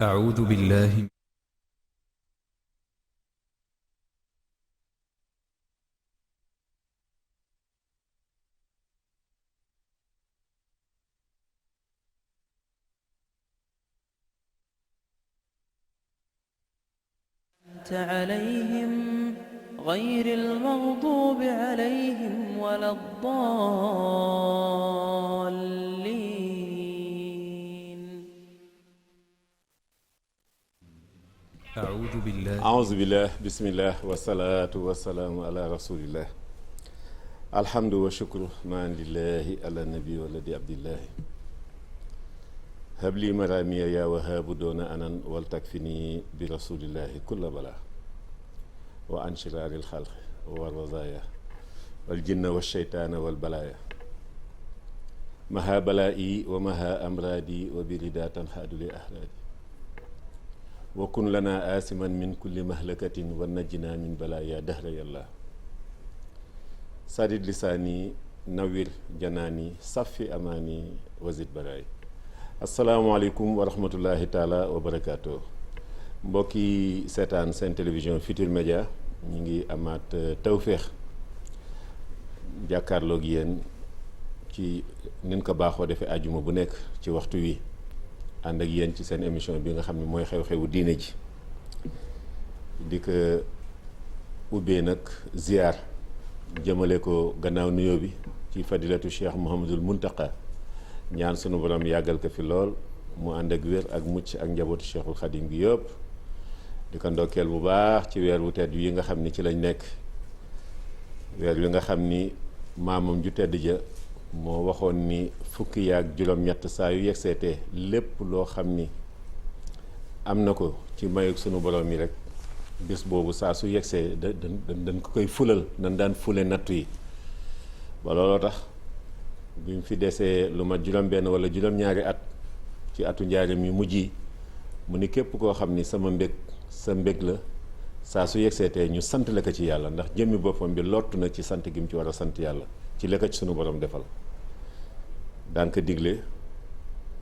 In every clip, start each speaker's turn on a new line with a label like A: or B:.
A: أعوذ بالله
B: عليهم غير المغضوب عليهم ولا الضالين.
A: أعوذ بالله
C: أعوذ بالله بسم الله والصلاة والسلام على رسول الله الحمد والشكر ما لله على النبي ولد عبد الله هب لي مرامي يا وهاب دون أنن ولتكفني برسول الله كل بلاء وعن شرار الخلق والرزايا والجن والشيطان والبلايا مها بلائي ومها أمرادي وبردا تنحاد لأحرادي وكن لنا آسما من كل مهلكة ونجنا من بلايا دهر يا الله سدد لساني نوير جناني صفي أماني وزد براي asalaamaaleykum wa rahmatullahi taala wa barakaatu mbokki seetaan seen télévision Futurs Médias ñu ngi amaat tawféex jàkkaarloog yéen ci nin ko baaxoo defee àjjuma bu nekk ci waxtu wi ànd ak yéen ci seen émission bi nga xam ne mooy xew-xewu diine ji di ko ubbee nag ziar jëmale ko gannaaw nuyoo bi ci fadilatu Cheikh Mouhamadul Muntaqa ñaan sunu borom yàggal ko fi lool mu ànd ak wér ak mucc ak njabootu Cheikhul Khadim gi yëpp di ko ndokkeel bu baax ci weer wu tedd yi nga xam ni ci lañ nekk weer wi nga xam ni maamam ju tedd ja moo waxoon ni fukki yaak juróom-ñett saa yu yegseetee lépp loo xam ni am na ko ci mayug sunu borom yi rek bés boobu saa su yegsee dañ ko koy fulal dañ daan fule nattu yi ba looloo tax bi mu fi desee lu mat juróom-benn wala juróom-ñaari at ci atu njaareem yu mujj yi mu ni képp koo xam ni sama mbég sa mbég la saa su yegseetee ñu sant la ko ci yàlla ndax jëmmi boppam bi lottu na ci sant gi mu ci war a sant yàlla ci la ko ci sunu borom defal daan ko digle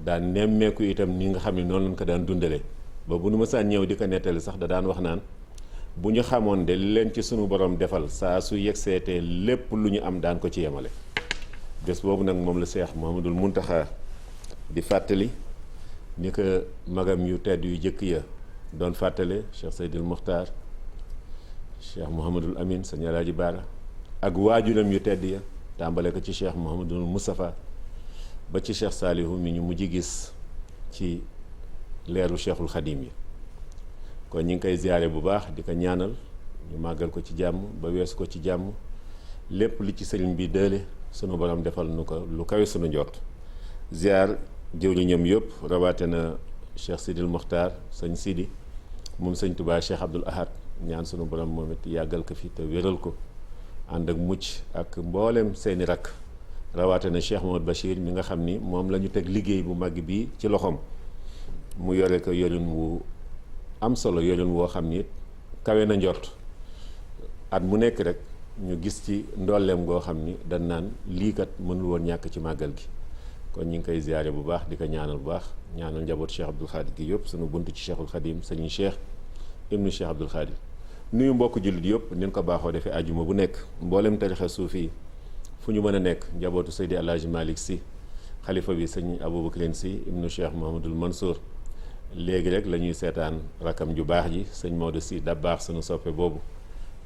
C: daan nemmeeku itam ni nga xam ne noonu lañ ko daan dundale ba bu nu mësaan ñëw di ko nettali sax da daan wax naan bu ñu xamoon de li leen ci sunu borom defal saa su yegseetee lépp lu ñu am daan ko ci yemale bés boobu nag moom la Cheikh Mouhamadul Muntaxa di fàttali ni ko magam yu tedd yu jëkk ya doon fàttale Cheikh Seydil Mokhtar Cheikh Mouhamadul Amin Sëñ Alaaji Baara ak waajuram yu tedd ya tàmbale ko ci Cheikh Mouhamadul Moustapha ba ci Cheikh Saalihu mi ñu mujj gis ci leeru Cheikhul Khadim yi kon ñu ngi koy ziyaare bu baax di ko ñaanal ñu màggal ko ci jàmm ba weesu ko ci jàmm lépp li ci sëriñ bi dële sunu borom defal nu ko lu kawe sunu njort ziar jëwriñam yëpp rawaate na Cheikh Sidil Mokhtar sëñ Sidi moom sëñ Touba Cheikh Abdoul Ahad ñaan sunu borom moom it yàggal ko fi te wéral ko ànd ak mucc ak mboolem seeni rakk rawaate na Cheikh Mamadou Bachir mi nga xam ni moom la ñu teg liggéey bu mag bi ci loxoom mu yore ko yorin wu am solo yorin woo xam ni kawe na njort at mu nekk rek ñu gis ci ndolleem goo xam ni dañ naan lii kat mënul woon ñàkk ci màggal gi kon ñu ngi koy ziyaare bu baax di ko ñaanal bu baax ñaanal njaboot Cheikh Abdoul Khadir gi yëpp sunu bunt ci Cheikhul Khadim sëñ Cheikh ibnu Cheikh Abdoul Khadir nuyu mbokk jullit yëpp nin ko baaxoo defee ajuma bu nekk mboolem tarixa suufi yi fu ñu mën a nekk njabootu Seydi Alaaji Malick Sy xalifa bi sëñ Aboubacrine Sy ibnu Cheikh Mouhamadoul Mansour léegi rek la ñuy seetaan rakam ju baax ji sëñ Maodo Sy Dabakh sunu soppe boobu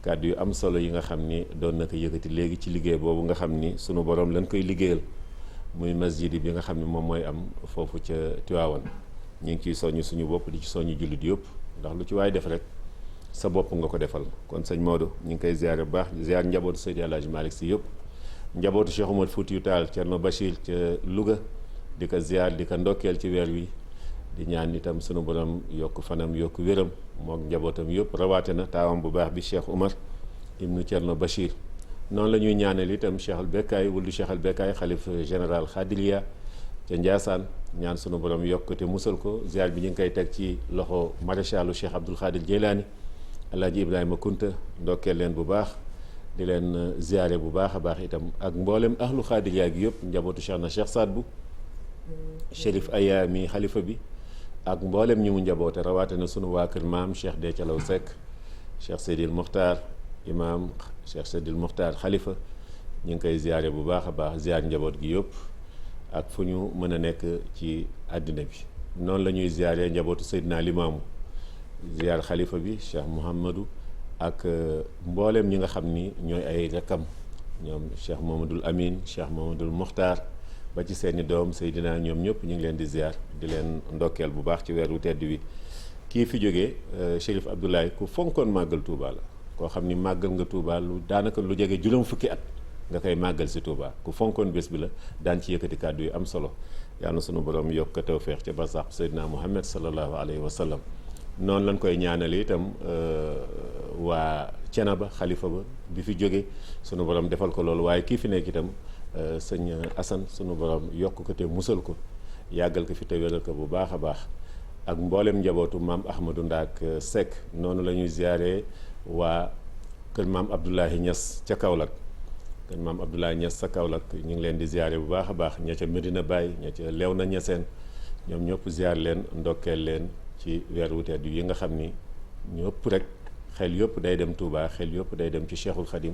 C: kàddu yu am solo yi nga xam ni doon na ko yëkkati léegi ci liggéey boobu nga xam ni sunu borom lañ koy liggéeyal muy masjid bi nga xam ni moom mooy am foofu ca Tiwaawan ñu ngi ciy soññ suñu bopp di ci soññ jullit yëpp ndax lu ci waay def rek sa bopp nga ko defal kon sëñ Maodo ñu ngi koy ziare bu baax ziare njabootu Seydi Alaaji Malick Sy yëpp njabootu Cheikh Oumar Foutiyou Tall Thierno Bachir ca Louga di ko ziare di ko ndokkeel ci weer wi di ñaan itam sunu borom yokk fanam yokk wéram mook njabootam yëpp rawaate na taawam bu baax bi Cheikh Oumar ibnu Thierno Bachir noonu la ñuy ñaanal itam Cheikh al Bekkaay wuldu Cheikh al Bekkaay xalif général Khadiliya ca Ndiassane ñaan sunu borom yokk te musal ko ziar bi ñu ngi koy teg ci loxo maréchalu Cheikh Abdoul Khadir Jeylaani Alaaji Ibrahima Kunta ndokkeel leen bu baax di leen ziare bu baax a baax itam ak mboolem ahlu Khadiliya gi yëpp njabootu Cheikh na Cheikh Saad bu Chérif Aya mi xalifa bi ak mboolem ñi mu njaboote rawatina sunu waa kër maam Cheikh Déthialaw Seck Cheikh Seydil Mokhtar imaam Cheikh Seydil Mokhtar xalifa ñu ngi koy ziare bu baax a baax ziar njaboot gi yëpp ak fu ñu mën a nekk ci àddina bi noonu la ñuy ziare njabootu Seydina Limaamu ziar xalifa bi Cheikh Mouhamadou ak mboolem ñi nga xam ni ñooy ay rakkam ñoom Cheikh Mamadul Amin Cheikh Mamadul Mokhtar ba ci seeni doom Seydina ñoom ñëpp ñu ngi leen di ziar di leen ndokkeel bu baax ci weeru tedd wi kii fi jógee Chérif Abdoulaye ku fonkoon màggal Touba la koo xam ni màggal nga Touba lu daanaka lu jege juróom fukki at nga koy màggal si Touba ku fonkoon bés bi la daan ci yëkkati kàddu yu am solo yàlla na sunu borom yokk tawfeex ca barsàq Seydina Muhammad sallallahu alayhi wa sallam noonu lañ koy ñaanale itam waa Cenaba xalifa ba bi fi jóge sunu borom defal ko loolu waaye kii fi nekk itam sëñ Assane sunu borom yokk ko te musal ko yàggal ko fi te wéral ko bu baax a baax ak mboolem njabootu maam Ahmadou Ndaak Seck noonu la ñuy ziare waa kër maam Abdoulahi Niass ca Kaolack kër maam Abdoulahi Niass ca Kaolack ñu ngi leen di ziare bu baax a baax ña ca Medina Baye ña ca Léona Niassène ñoom ñëpp ziar leen ndokkeel leen ci weer wu tedd yi nga xam ni ñëpp rek xel yëpp day dem Touba xel yëpp day dem ci Cheikhul Khadim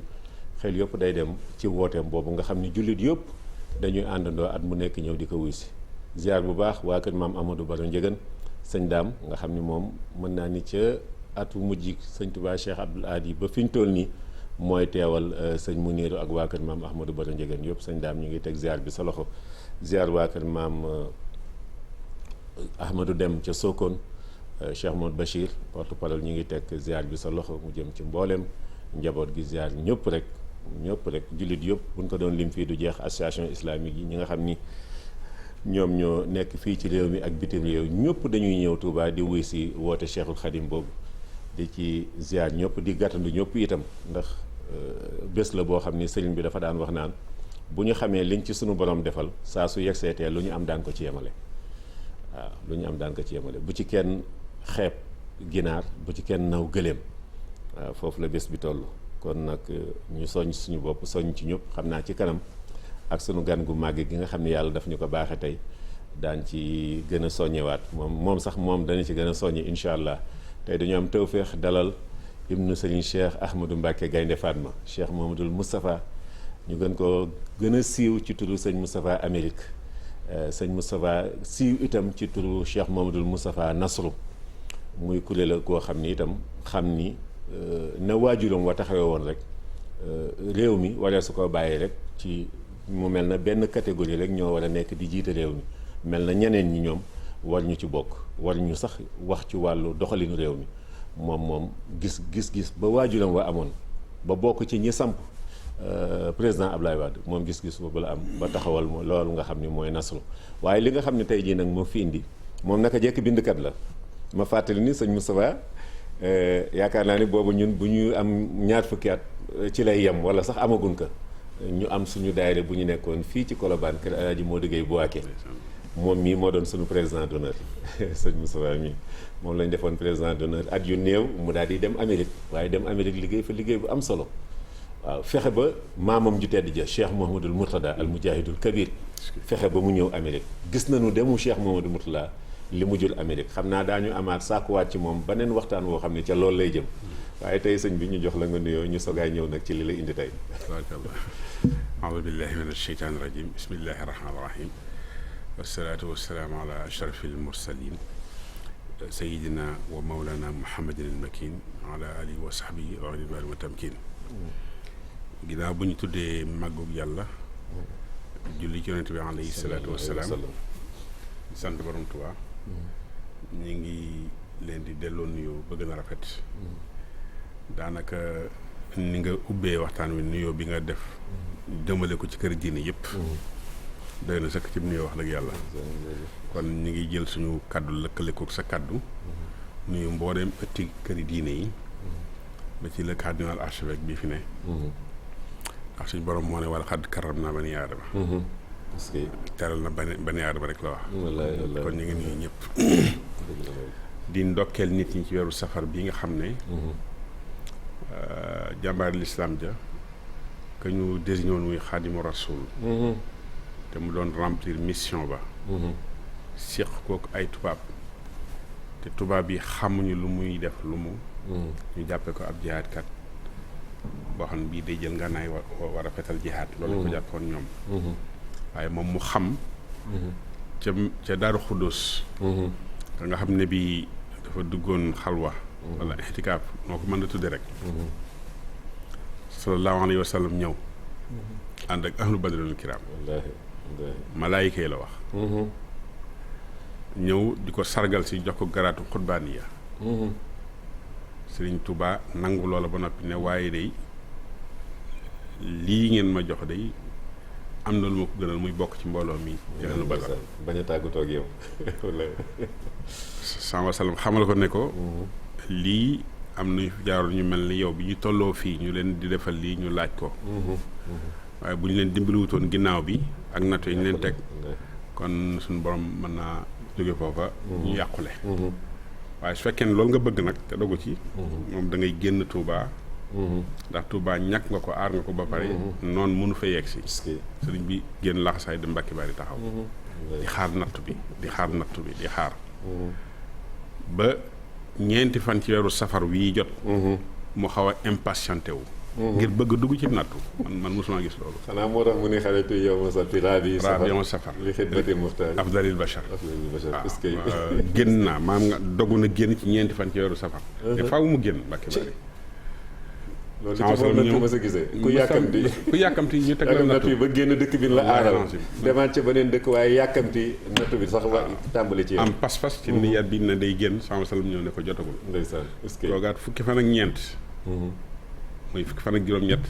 C: xel yëpp day dem ci wooteem boobu nga xam ni jullit yëpp dañuy àndandoo at mu nekk ñëw di ko wuy si ziar bu baax waa kër maam Amadou Baro Njëgën sëñ Daam nga xam ni moom mën naa ni ca atu mujj sëñ Touba Cheikh Abdoul Ahad ba fi ñu toll nii mooy teewal sëñ Muniiru ak waa kër maam Ahmadou Baro Njëgën yëpp sëñ Daam ñu ngi teg ziar bi sa loxo ziar waa kër maam Ahmadou Dem ca Sokone Cheikh Modou Bachir porte-parole ñu ngi teg ziar bi sa loxo mu jëm ci mboolem njaboot gi ziar ñëpp rek jullit yëpp buñ ko doon lim fii du jeex association islamique yi ñi nga xam ni ñoom ñoo nekk fii ci réew mi ak bitim réew ñëpp dañuy ñëw Touba di wuy si woote Cheikhul Khadim boobu di ci ziar ñëpp di gàttandu ñëpp itam ndax bés la boo xam ni sëriñ bi dafa daan wax naan bu ñu xamee liñ ci sunu borom defal saa su yegseetee lu ñu am daan ko ci yemale waaw lu ñu am daan ko ci yemale bu ci kenn xeeb ginaar bu ci kenn naw gëléem waaw foofu la bés bi toll kon nag ñu soññ suñu bopp soññ ci ñëpp xam naa ci kanam ak sunu gan gu màgg gi nga xam ne yàlla daf ñu ko baaxe tey daan ci gën a soññewaat moom sax dana ci gën a soññe incha allah tey dañu am tawféex dalal ibnu sëriñ Cheikh Ahmadou Mbacke Gaynde Fatma Cheikh Mouhamadoul Moustapha ñu gën a siiw ci turu sëñ Moustapha Amérique sëñ Moustapha siiw itam ci turu Cheikh Mouhamadoul Moustapha Nasru muy kuréel koo xam ni itam xam ni na waajuram wa taxawee woon rek réew mi waree su ko bàyyi rek ci mu mel na benn catégorie rek ñoo war a nekk di jiite réew mi mel na ñeneen ñi ñoom war ñu ci bokk war ñu sax wax ci wàllu doxalinu réew mi moom gis-gis ba waajuram wa amoon ba bokk ci ñi samp président Ablaye Wade moom gis-gis boobu la am ba taxawal loolu nga xam ni mooy Nasru waaye li nga xam ne tey jii nag moo fi indi moom naka jekk bindkat la ma fàttali ni sëñ Moustapha yaakaar naa ni boobu ñun bu ñu am ñaar fukki at ci lay yem wala sax amagun ko ñu am suñu daayira bu ñu nekkoon fii ci Colobane kër Alaaji Modou Gueye Bouaké moom mii moo doon suñu président d'honneur sëñ Moustapha mii moom lañ defoon président d'honneur at yu néew mu daal di dem Amérique waaye dem Amérique liggéey fa liggéey bu am solo waaw fexe ba maamam ju tedd ja Cheikh Mouhamadoul Mourtada al Mujahidul Kabir fexe ba mu ñëw Amérique gis nañu demu Cheikh Mouhamadoul Mourtada li mu jël Amérique xam naa daañu amaat sàkkuwaat ci moom beneen waxtaan woo xam ne ca loolu lay jëm waaye tey sëñ bi ñu jox la nga nuyoo ñu sogaay ñëw nag ci li la indi tey.
D: barakallah aoudu billahi min asheytaani rajim bismillahi rahmaani rahim wasalaatu wasalaamu ala ashrafi almursalin sayidina wa mawlana muhammadin almakin ala alihi wa sahbihi wa ridwaan wa tamkin ginnaaw bu ñu tuddee màggug yàlla julli ci yonent bi alayhi salaatu wasalaam sant borom Tuubaa ñu ngi leen di delloo nuyoo ba gën a rafet daanaka ni nga ubbee waxtaan wi nuyoo bi nga def jëmale ko ci kër diine yëpp doy na sëkk ci nuyoo wax dëgg yàlla kon ñu ngi jël suñu kàddu lëkkale ko sa kàddu nuyu mbooleem ëtti këri diine yi ba ci le cardinal archevêque bi fi ne ndax suñu borom moo ne wala xadd karam naa bani aadama parce que teral na bani aadama rek la wax kon ñu ngi nuyu ñëpp di ndokkeel nit ñi ci weeru safar bi nga xam ne jàmbaari lislaam ja que ñu désigné woon muy xaadimu rasul te mu doon remplir mission ba séq kook ay tubaab te tubaab bi xamuñu lu muy def lu mu ñu jàppe ko ab jihaadkat boo xam ne bii day jël ngànnaay war a fetal jihaad loolu ko jàppoon ñoom waaye moom mu xam ca Daaru Xuddus nga xam ne bii dafa duggoon xalwa wala ixtikaaf noo ko mën a tudde rek sallallahu alayhi wa sallam ñëw ànd ak ahlu badril kiram malaayika yi la wax ñëw di ko sargal si jox ko garaatu xutbaaniya Sëriñ Tuubaa nangu loola ba noppi ne waaye day lii ngeen ma jox day am na lu ma ko gënal muy bokk ci mbooloo mi ahlu badar
C: bañ a tàggatoo ak yow
D: sallallahu sallam xamal ko ne ko lii am na jaaroon ñu mel ni yow bi ñu tolloo fii ñu leen di defal lii ñu laaj ko waaye bu ñu leen dimbaliwutoon ginnaaw bi ak natt yi ñu leen teg kon suñu borom mën naa jóge foofa ñu yàqule waaye su fekkee ne loolu nga bëgg nag te dogu ci moom da ngay génn Touba ndax Touba ñàkk nga ko aar nga ko ba pare noonu mënu fa yegg si sëriñ bi génn laxasaay dem Mbàkke Bari taxaw di xaar nattu bi di xaar ba ñeenti fan ci weeru safar wii jot mu xaw a impatienté wu ngir bëgg dugg ci nattu man mosuma gis loolu
C: xanaa moo tax mu ne xaritu yow ma sappi rabi
D: safar
C: li xidmatil muxtaar
D: afdalil bachar génn naa maam nga dogu na génn ci ñeenti fan ci weeru safar te faaw mu génn Mbàkke Bari
C: loolu ci moom la ma sa gisee ku yàkkamti ñu teg la nattu ba génn dëkk bi la aaral demaat ca beneen dëkk waaye yàkkamti nattu bi sax wa tàmbali ci
D: am pas-pas ci niyaat bi na day génn sama salam ñëw ne ko jotagul
C: ndeysaan
D: toogaat fukki fan ak ñeent muy fukki fan ak juróom-ñett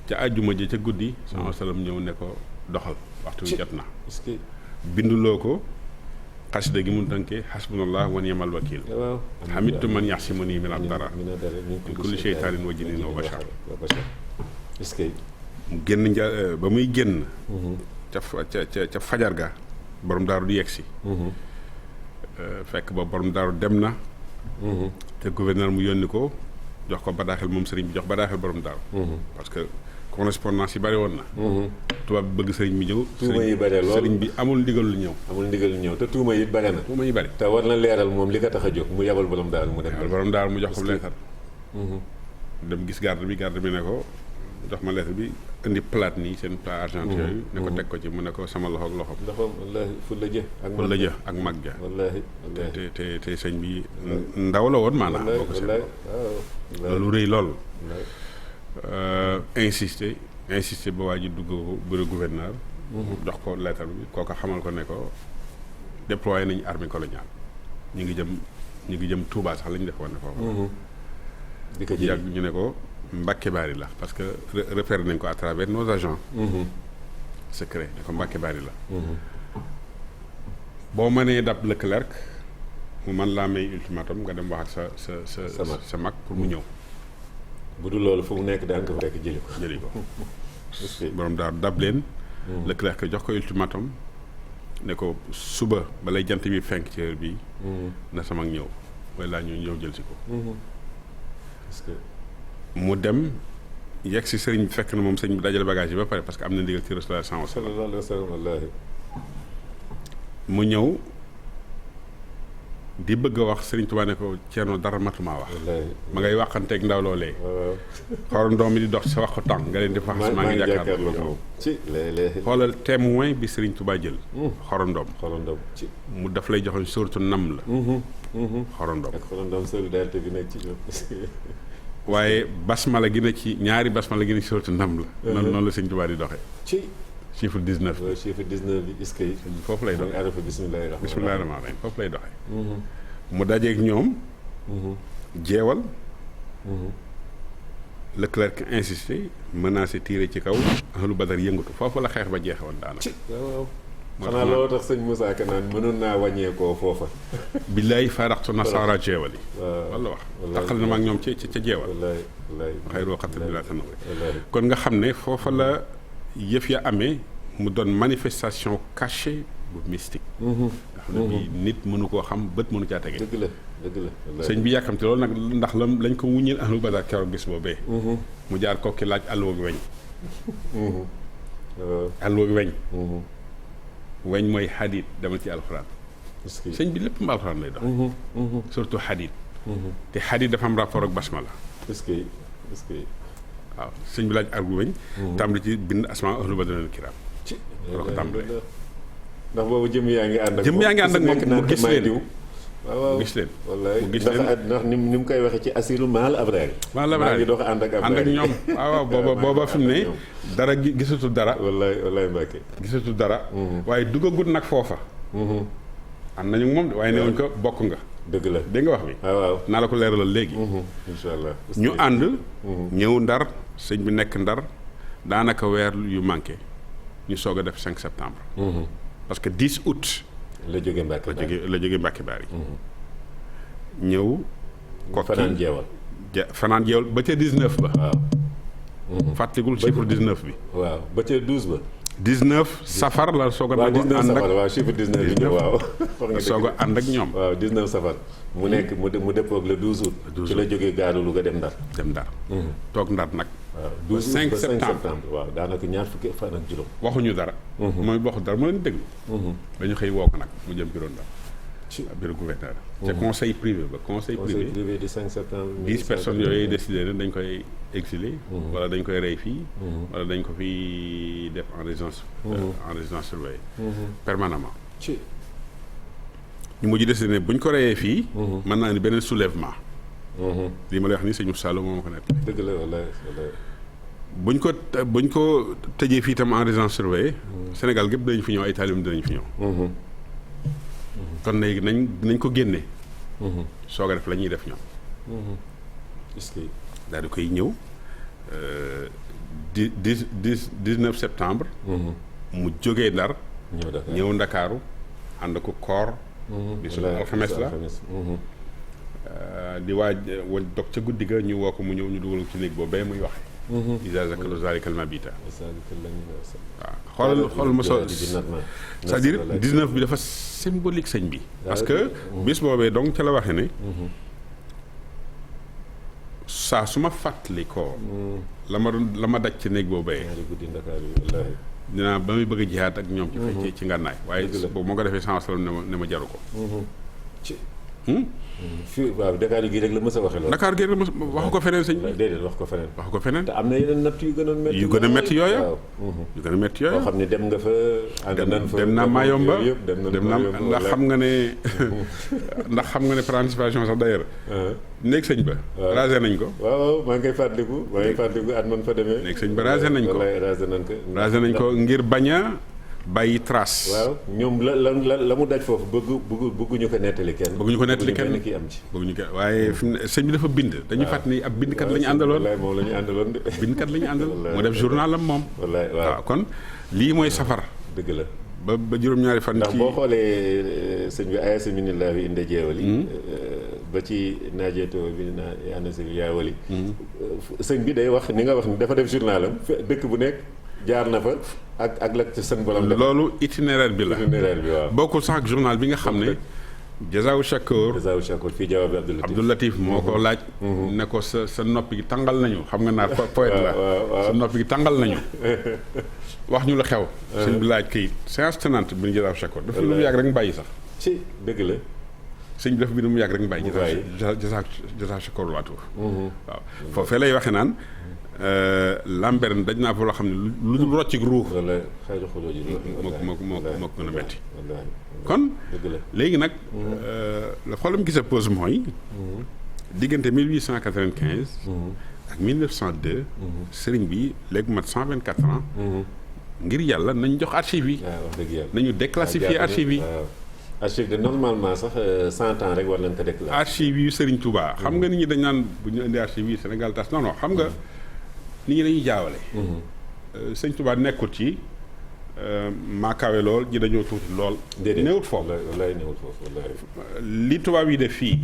D: ca àjjuma ji ca guddi sama salam ñëw ne ko doxal waxtu wi jot na binduloo ko xasida gi mu tënkee xasbunallah wa ni'mal wakiil xamitu man yaxsimuni min ad-darar min kulli sheytaanin wa jinnin wa bashar mu génn ba muy génn ca fajar ga borom daaru di yegsi fekk ba borom daaru dem na te gouverneur mu yónni ko jox ko badaaxel moom sëriñ bi jox badaaxel borom daaru parce que correspondance yi bari woon na tubaab bi bëgg sëriñ bi ñëw
C: tuuma yi bari lool
D: sëriñ bi amul ndigal lu ñëw
C: te tuuma yi bari na
D: tuuma yi bari
C: te war na leeral moom li ko tax a jóg mu yabal borom daaru mu dem
D: borom daaru mu jox ko leetar dem gis garde bi ne ko jox ma lettre bi indi plate nii seen plat argent yooyu ne ko teg ko ci mu ne ko sama loxo ak loxo
C: wallaahi fu la jë ak mag ja wallaahi
D: te sëñ bi ndaw la woon maanaam boo ko seet loolu rëy lool insisté ba waa ji dugg bureau gouverneur jox ko lettre bi kooka xamal ko ne ko déployé nañu armée coloniale ñu ngi jëm Touba sax la ñu defoon ne foofu
C: di ko
D: yàgg ñu ne ko Mbàkke Bari la parce que repéré nañ ko à travers nos agents secrets ne ko Mbàkke Bari la boo mënee dab Leclerc mu man laa may ultimatum nga dem wax ak sa mag pour mu ñëw
C: bu dul loolu fu mu nekk daan ko fa fekk jëli ko
D: borom daal dab leen Leclerc jox ko ultimatum ne ko suba balay jant bi fenk ci heure bi na sama ñëw mooy laa ñu ñëw jël si ko mu dem yegg si sëriñ bi fekk na moom sëriñ bi dajale bagage yi ba pare parce que am na ndigal ci Rasulullah sallallahu alayhi wa sallam
C: wallaahi
D: mu ñëw di bëgg a wax sëriñ Tuubaa ne ko Ceerno dara matumaa wax ma ngay waxanteeg ndaw loolee xorondoom mi di dox sa wax ko tànk nga leen di wax maa ngi jàkkaarloo moom
C: ci léeg-léeg
D: xoolal témoin bi sëriñ Tuubaa jël xorondoom
C: ci
D: mu daf lay joxoon suuratu Naml xorondoom
C: ak xorondoom solidarité bi nekk ci ñoom
D: waaye basmala gi ne ci ñaari basmala gi ne ci suuratu Naml noonu la sëriñ Tuubaa di doxee
C: ci
D: chiffre 19
C: waaw chiffre 19 bi est-ce que
D: foofu lay doxee
C: arafa bismillaahi
D: rahmaani rahiim foofu lay doxee mu dajeeg ñoom jeewal Leclerc insisté menacé tiré ci kaw ahlu Badar yëngatu foofu la xeex ba jeexewoon daanaka
C: waaw xanaa loolu tax sëñ Moussa Ka naan mënoon naa wàññeekoo foofa
D: billaay faaraxtu nasaara jeewal yi walla wax taqal na ma ak ñoom ca jeewal xayroo xatta bi laa tan kon nga xam ne foofa la yëf ya amee mu doon manifestation cachée bu mystique nga xam ne bii nit mënu koo xam bët mënu caa tege
C: dëgg la
D: sëñ bi yàkkamte loolu nag ndax lañ ko wuññil ahlu Badar keroog bis boobee mu jaar kokki laaj alluwa bi weñ alluwa bi weñ mooy xadiit demal ci alxuraan sëñ bi lépp alxuraan lay dox. surtout xadiit. te xadiit dafa am rapport ak basmala.
C: est-ce que
D: waaw sëñ bi laaj argument. tàmbali ci bind asmaa ahlu badrin kiram. loo ko tàmbalee.
C: ndax boobu jëm yaa ngi ànd ak.
D: jëm yaa ngi ànd ak moom mu gis leen.
C: waaw
D: mu gis leen.
C: wallaay
D: mu gis leen
C: ndax ni mu koy waxee ci asiru maal abraar.
D: maal abraar
C: maa ngi dox ànd ak abraar
D: ànd ak ñoom. waaw booba fi mu ne dara gisatul dara.
C: wallaay Mbàkke.
D: gisatul dara. waaye duggagut nag foofa. ànd nañu moom waaye newuñ ko bokk nga.
C: dëgg la
D: dégg nga wax bi.
C: waaw
D: naa la ko leeralal léegi.
C: incha allah
D: ñu ànd. ñëw ndar sëñ bi nekk ndar daanaka weer yu manqué ñu soog a def 5 septembre. parce que 10 août.
C: la jóge Mbàkke
D: la jóge Mbàkke Baari. ñëw. kokki fanaan jeewal ba ca 19 ba.
C: waaw.
D: fàttalikul chiffre 19 bi.
C: waaw ba ca 12 ba.
D: 19 safar la soog a.
C: waaw 19
D: ànd ak
C: safar waaw chiffre 19 bi ñëw waaw.
D: soog a ànd ak ñoom.
C: waaw 19 safar. mu nekk mu dëppoo ak le 12 août. ci la jógee gaaru Louga dem Ndar.
D: toog Ndar nag.
C: waaw
D: 5 septembre
C: waaw daanaka ñaar fukki fan ak juróom.
D: waxuñu dara. mooy waxu dara mu leen déglu. dañu xëy woo ko nag mu jëm bureau Ndar. bureau gouverneur. ca conseil privé ba conseil privé
C: du 5 septembre.
D: 10 personnes yooyu décidé na dañ koy exiler. wala dañ koy rey fii. wala dañ ko fi def en résidence. en résidence surveillée. permanemment. ñu mujj décidé ne buñ ko reyee fii. mën naa ni beneen soulèvement. lii ma lay wax nii sëñ Moussa Lo moo ma ko nekk.
C: dëgg la wallaay.
D: buñ ko tëjee fii itam en résidence surveillée. Sénégal gépp dinañ fi ñëw ay taalibe dinañ fi ñëw. kon léegi nañ ko génne. soog a def la ñuy def ñoom.
C: est-ce que
D: daal di koy ñëw 19 septembre. mu jógee Ndar. ñëw Ndakaaru ànd ko koor. bisu alxames la. di waaj dog ca guddi ga ñu woo ko mu ñëw ñu dugal ko ci néeg boobu muy waxee. isa zakalu zalikal mabita. waaw xoolal ma so c'est-à-dire 19 bi dafa symbolique sëñ bi. parce que bis boobee donc ca la waxee ne. saa su ma fàttali ko. la ma daj ci néeg boobee. dinaa ba muy bëgg a jihaat ak ñoom. ci fekkee ci ngànnaay waaye boobu moo ko defee sans salam ne ma jaru ko.
C: fii waaw Dakar gi rek la mës a waxee loolu.
D: Dakar gi rek la mës waxu ko feneen sëñ bi.
C: déedéet wax ko feneen.
D: waxu ko feneen.
C: te am na yeneen natt yu gën a métti.
D: yu gën a métti yooya. yu gën a métti yooya.
C: boo xam ne dem nga fa. ànd nañ fa
D: dem naa Mayomba
C: dem naa
D: ndax xam nga ne ndax xam nga ne participation sax d'ailleurs. néeg sëñ ba. rasé nañ ko.
C: waaw maa ngi koy fàttaliku at man fa demee.
D: néeg sëñ ba rasé nañ ko. rasé nañ ko ngir bañ a bàyyi trace.
C: waaw ñoom la mu daj foofu bëgguñu ko nettali kenn.
D: bëgguñu ko nettali kenn
C: kii am ci.
D: bëgguñu ko waaye fi mu ne sëñ bi dafa bind. dañu fàttali ni ab bindkat la ñu àndaloon.
C: wallaay moom la ñu àndaloon de.
D: bindkat la ñu àndal mu def journal am moom.
C: wallaay waaw
D: kon lii mooy safar.
C: dëgg la.
D: ba juróom-ñaari fan.
C: ndax boo xoolee sëñ bi ayasa minillaahi inde jeewali ba ci naajeetoo bi anasi yaawali sëñ bi day wax ni nga wax ni dafa def journalam dëkk bu nekk jaar na fa ak la ci seen borom def.
D: loolu itinéraire bi la.
C: itinéraire bi waaw.
D: bokkul sax ak journal bi nga xam ne. Jazaawu Shakoor
C: fii jawaabi
D: Abdou Latif moo ko laaj. ne ko sa noppi gi tàngal nañu xam nga naa poète la. sa noppi gi tàngal nañu. wax ñu la xew. sëñ bi laaj kayit séance tenante bi ñu Jazaawu Shakoor dafa lu mu yàgg rek mu bàyyi sax.
C: ci dëgg la.
D: sëñ bi dafa bi mu yàgg rek mu bàyyi. Jazaawu Shakoor waatu. waaw foofee lay waxe naan. Lambert daj naa fa loo xam ne lu dul roccik ruux.
C: wala xayru xuloo ji
D: moo ko gën a metti kon léegi nag le problème qui se pose mooy diggante 1895 ak 1902 sëriñ bi léegi mat 124 ans ngir yàlla nañ jox archive yi nañu déclassifier archive yi
C: archive de normalement sax 100 ans rek war nañ ko déclarer
D: archive yu sëriñ Touba xam nga nit ñi dañ naan bu ñu indi archive yi Sénégal tas non xam nga nit ñi dañuy jaawale sëñ Touba nekkul ci maakaawe lool ji dañoo tuuti lool. néewut foofu
C: wallaay néewut foofu wallaay.
D: li tubaab yi def fii.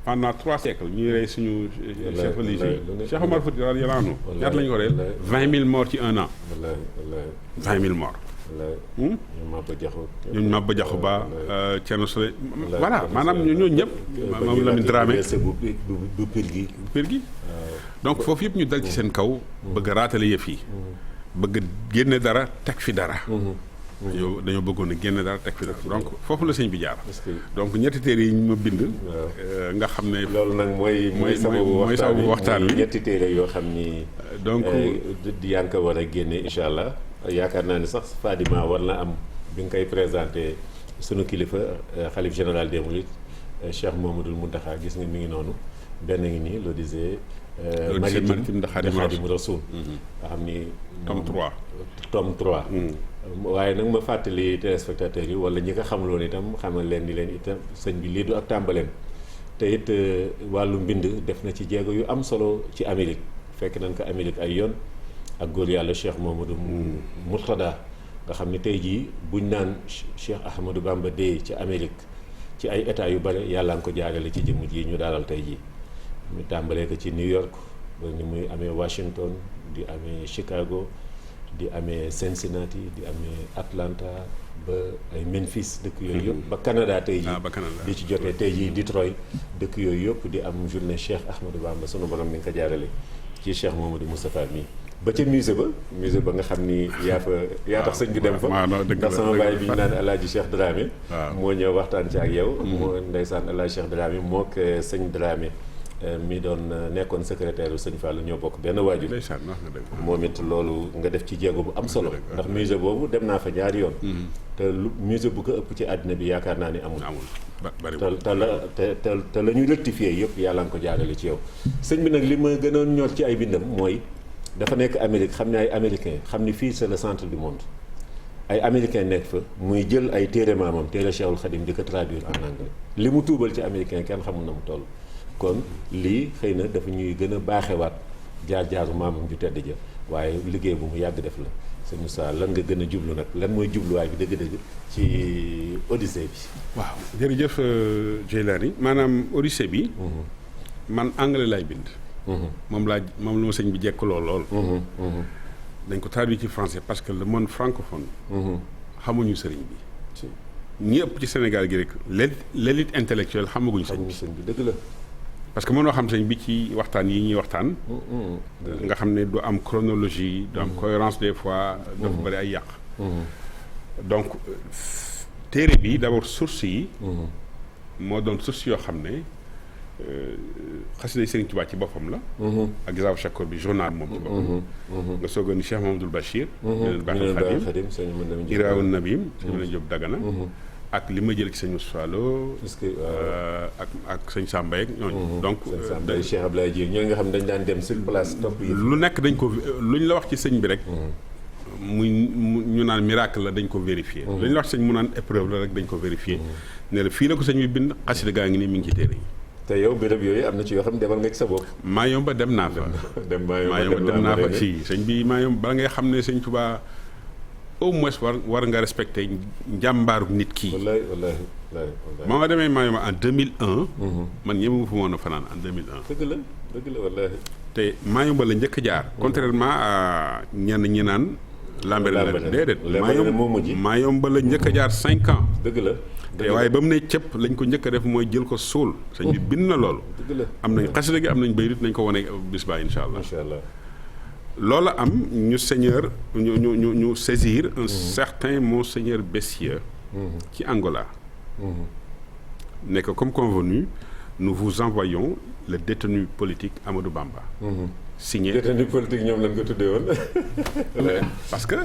D: pendant 3 siècles ñuy rey suñu. chef religieux Cheikh Omar Fouti radiyallahu anhu ñaata la ñu ko reyal 20 000 morts ci 1 an.
C: wallaay
D: 20 000 morts.
C: ñoom Maba Diakhou.
D: ñoom Maba Diakhou Ba Thierno Souley. voilà maanaam ñooñu ñëpp. moom Lamine Dramé
C: bu Pire gi.
D: donc foofu yëpp ñu dal ci seen kaw. bëgg a raatale yëf yi. bëgg génne dara teg fi dara. dañoo bëggoon a génn dara teg fi dara donc foofu la sëñ bi jaar. donc ñetti téere yi ñu ma bind. nga xam ne.
C: loolu nag mooy sababu waxtaan wi ñetti téere yoo xam ni.
D: donc
C: yaa ngi ko war a génne incha allah yaakaar naa ni sax Fadima war na am bi nga koy présenté sunu kilifa xalif général des Mourides Cheikh Mouhamadoul Mountakha gis nga mi ngi noonu benn ngi nii l'Odyssée maritime de Khadimou Rassoul nga xam ni. tome 3. waaye nag ma fàttali téléspectateurs yi wala ñi ko xamuloon itam xamal leen ni leen itam sëñ bi lii du ak tàmbaleem te it wàllu mbind def na ci jéego yu am solo ci Amérique fekk nañ ko Amérique ay yoon ak góor yàlla Cheikh Mouhamadou Mourtada nga xam ni tey jii buñ naan Cheikh Ahmadou Bamba Day ci Amérique ci ay états yu bare yàlla nga ko jaarale ci jëmm ji ñu dalal tey jii ñu tàmbalee ko ci New York ba ni muy amee Washington di amee Chicago di amee Cincinnati di amee Atlanta ba ay Memphis dëkk yooyu yëpp ba Canada tey jii di ci jotee tey jii Detroit dëkk yooyu yëpp di am journée Cheikh Ahmadou Bamba sunu borom mi nga ko jaarale ci Cheikh Mouhamadou Moustapha mi ba ca musée ba nga xam ni yaa tax sëñ bi dem fa ndax sama baay bi ñu naan Alaaji Cheikh Dramé moo ñëw waxtaan ci ak yow moo ndeysaan Alaaji Cheikh Dramé moo ko sëñ Dramé mi doon nekkoon secrétaire sëñ Fallou ñoo bokk benn waajur moom it loolu nga def ci jéego bu am solo ndax musée boobu dem naa fa ñaari yoon te lu musée bu ko ëpp ci àddina bi yaakaar naa ni amul te la ñu rectifié yëpp yàlla nga ko jaarale ci yow sëñ bi nag li ma gënoon ñor ci ay bindam mooy dafa nekk Amérique xam ne ay américain xam ni fii c'est le centre du monde ay américain nekk fa muy jël ay téere maamam téere Cheikhul Khadim di ko traduire en anglais li mu tuubal ci américain kenn xamul na mu toll kon lii xëy na dafa ñuy gën a baaxewaat jaar-jaaru maamam ju tedd ja waaye liggéey bu mu yàgg def la sëñ Moussa lan nga gën a jublu nag lan mooy jubluwaay bi dëgg-dëgg ci Odyssée bi.
D: waaw jërëjëf Djeylani maanaam Odyssée bi. man anglais laay bind. moom la ma sëñ bi jekk lool. dañ ko traduit ci français parce que le monde francophone. xamuñu sëriñ bi. ñi ëpp ci Sénégal gi rek l'élite intellectuelle xamaguñu sëñ bi
C: dëgg la.
D: parce que mënoo xam sëñ bi ci waxtaan yi ñuy waxtaan. nga xam ne du am chronologie du am cohérence des fois. dafa bëri ay yàq. donc téere bi d'abord source yi. moo doon source yoo xam ne xasida Sëriñ Tuubaa ci boppam la. ak Gisaawu Shakoor bi journal moom ci boppam. nga soog a ni Cheikh Mahamadul Bachir. ñu baaxal Xadim Iraawu Nabim sëñ mën a Jóob Dagana. ak li ma jël ci sëñ Moussa Lo. ak sëñ Samba ak ñooñu. donc
C: Cheikh Abdoulaye Dieng ñooñu nga xam ne dañ daan dem sur place topp yi.
D: lu nekk dañ ko luñ la wax ci sëñ bi rek. mu ñu naan miracle la dañ ko vérifier. lu ñu la wax ci sëñ mu naan épreuve la rek dañ ko vérifier. ne la fii la ko sëñ bi bind xasida gaa ngi nii mi ngi ci téere yi.
C: te yow béréb yooyu am na ci yoo xam ne demal nga ci sa bopp.
D: Mayumba dem naa fa. dem naa fa fii sëñ bi Mayumba bala ngay xam ne sëñ Tuubaa au moins war nga respecté njàmbaaru nit kii.
C: wallaay.
D: moo nga demee Mayumba en 2001. man ñëwee fa woon a fanaan en 2001.
C: dëgg la wallaay.
D: te Mayumba la njëkk a jaar. contrairement à ñenn ñi naan. Lambaréné déedéet. Mayumba la njëkk a jaar 5 ans.
C: dëgg la.
D: te waaye ba mu ne cëpp lañ ko njëkk a def mooy jël ko suul. sëñ bi bind na loolu.
C: dëgg la
D: am nañ xasida gi am nañ bayrit nañ ko wane bis ba incha allah.
C: macha allah.
D: loolu am ñu saisir un certain monseigneur Bessieux. ci Angola. nekk comme convenu nous vous envoyons le détenu politique Amadou Bamba. signé
C: détenu politique ñoom lañ ko tuddee woon.
D: parce que.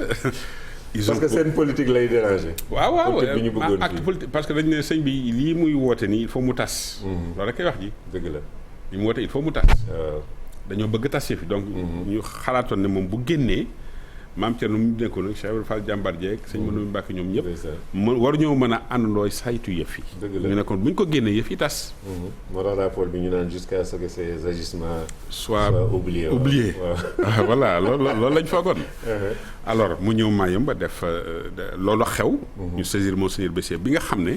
C: parce que seen politique lay déranger.
D: waaw
C: bi ñu bëggoon
D: acte politique parce que dañu ne sëñ bi lii muy woote nii il faut mu tas. loolu rek kay wax ji.
C: dëgg la
D: li mu woote il faut mu tas. dañoo bëgg tas fi donc. ñu xalaatoon ne moom bu génnee maam Thierno mu nekkoon Cheikh Ibrahima Fall jàmbar jeeg sëñ Manoumbe Mbacke ñoom ñëpp. waruñoo mën a àndandoo saytu yëf yi.
C: dëgg la
D: ñu ne kon bu ñu ko génnee yëf yi tas.
C: moo tax rapport bi ñu naan jusqu'à ce que ces agissements
D: soient oubliés.
C: waaw
D: voilà loolu lañ foogoon. alors mu ñëw Mayumba def loolu xew. ñu saisir monseigneur Bessieux bi nga xam ne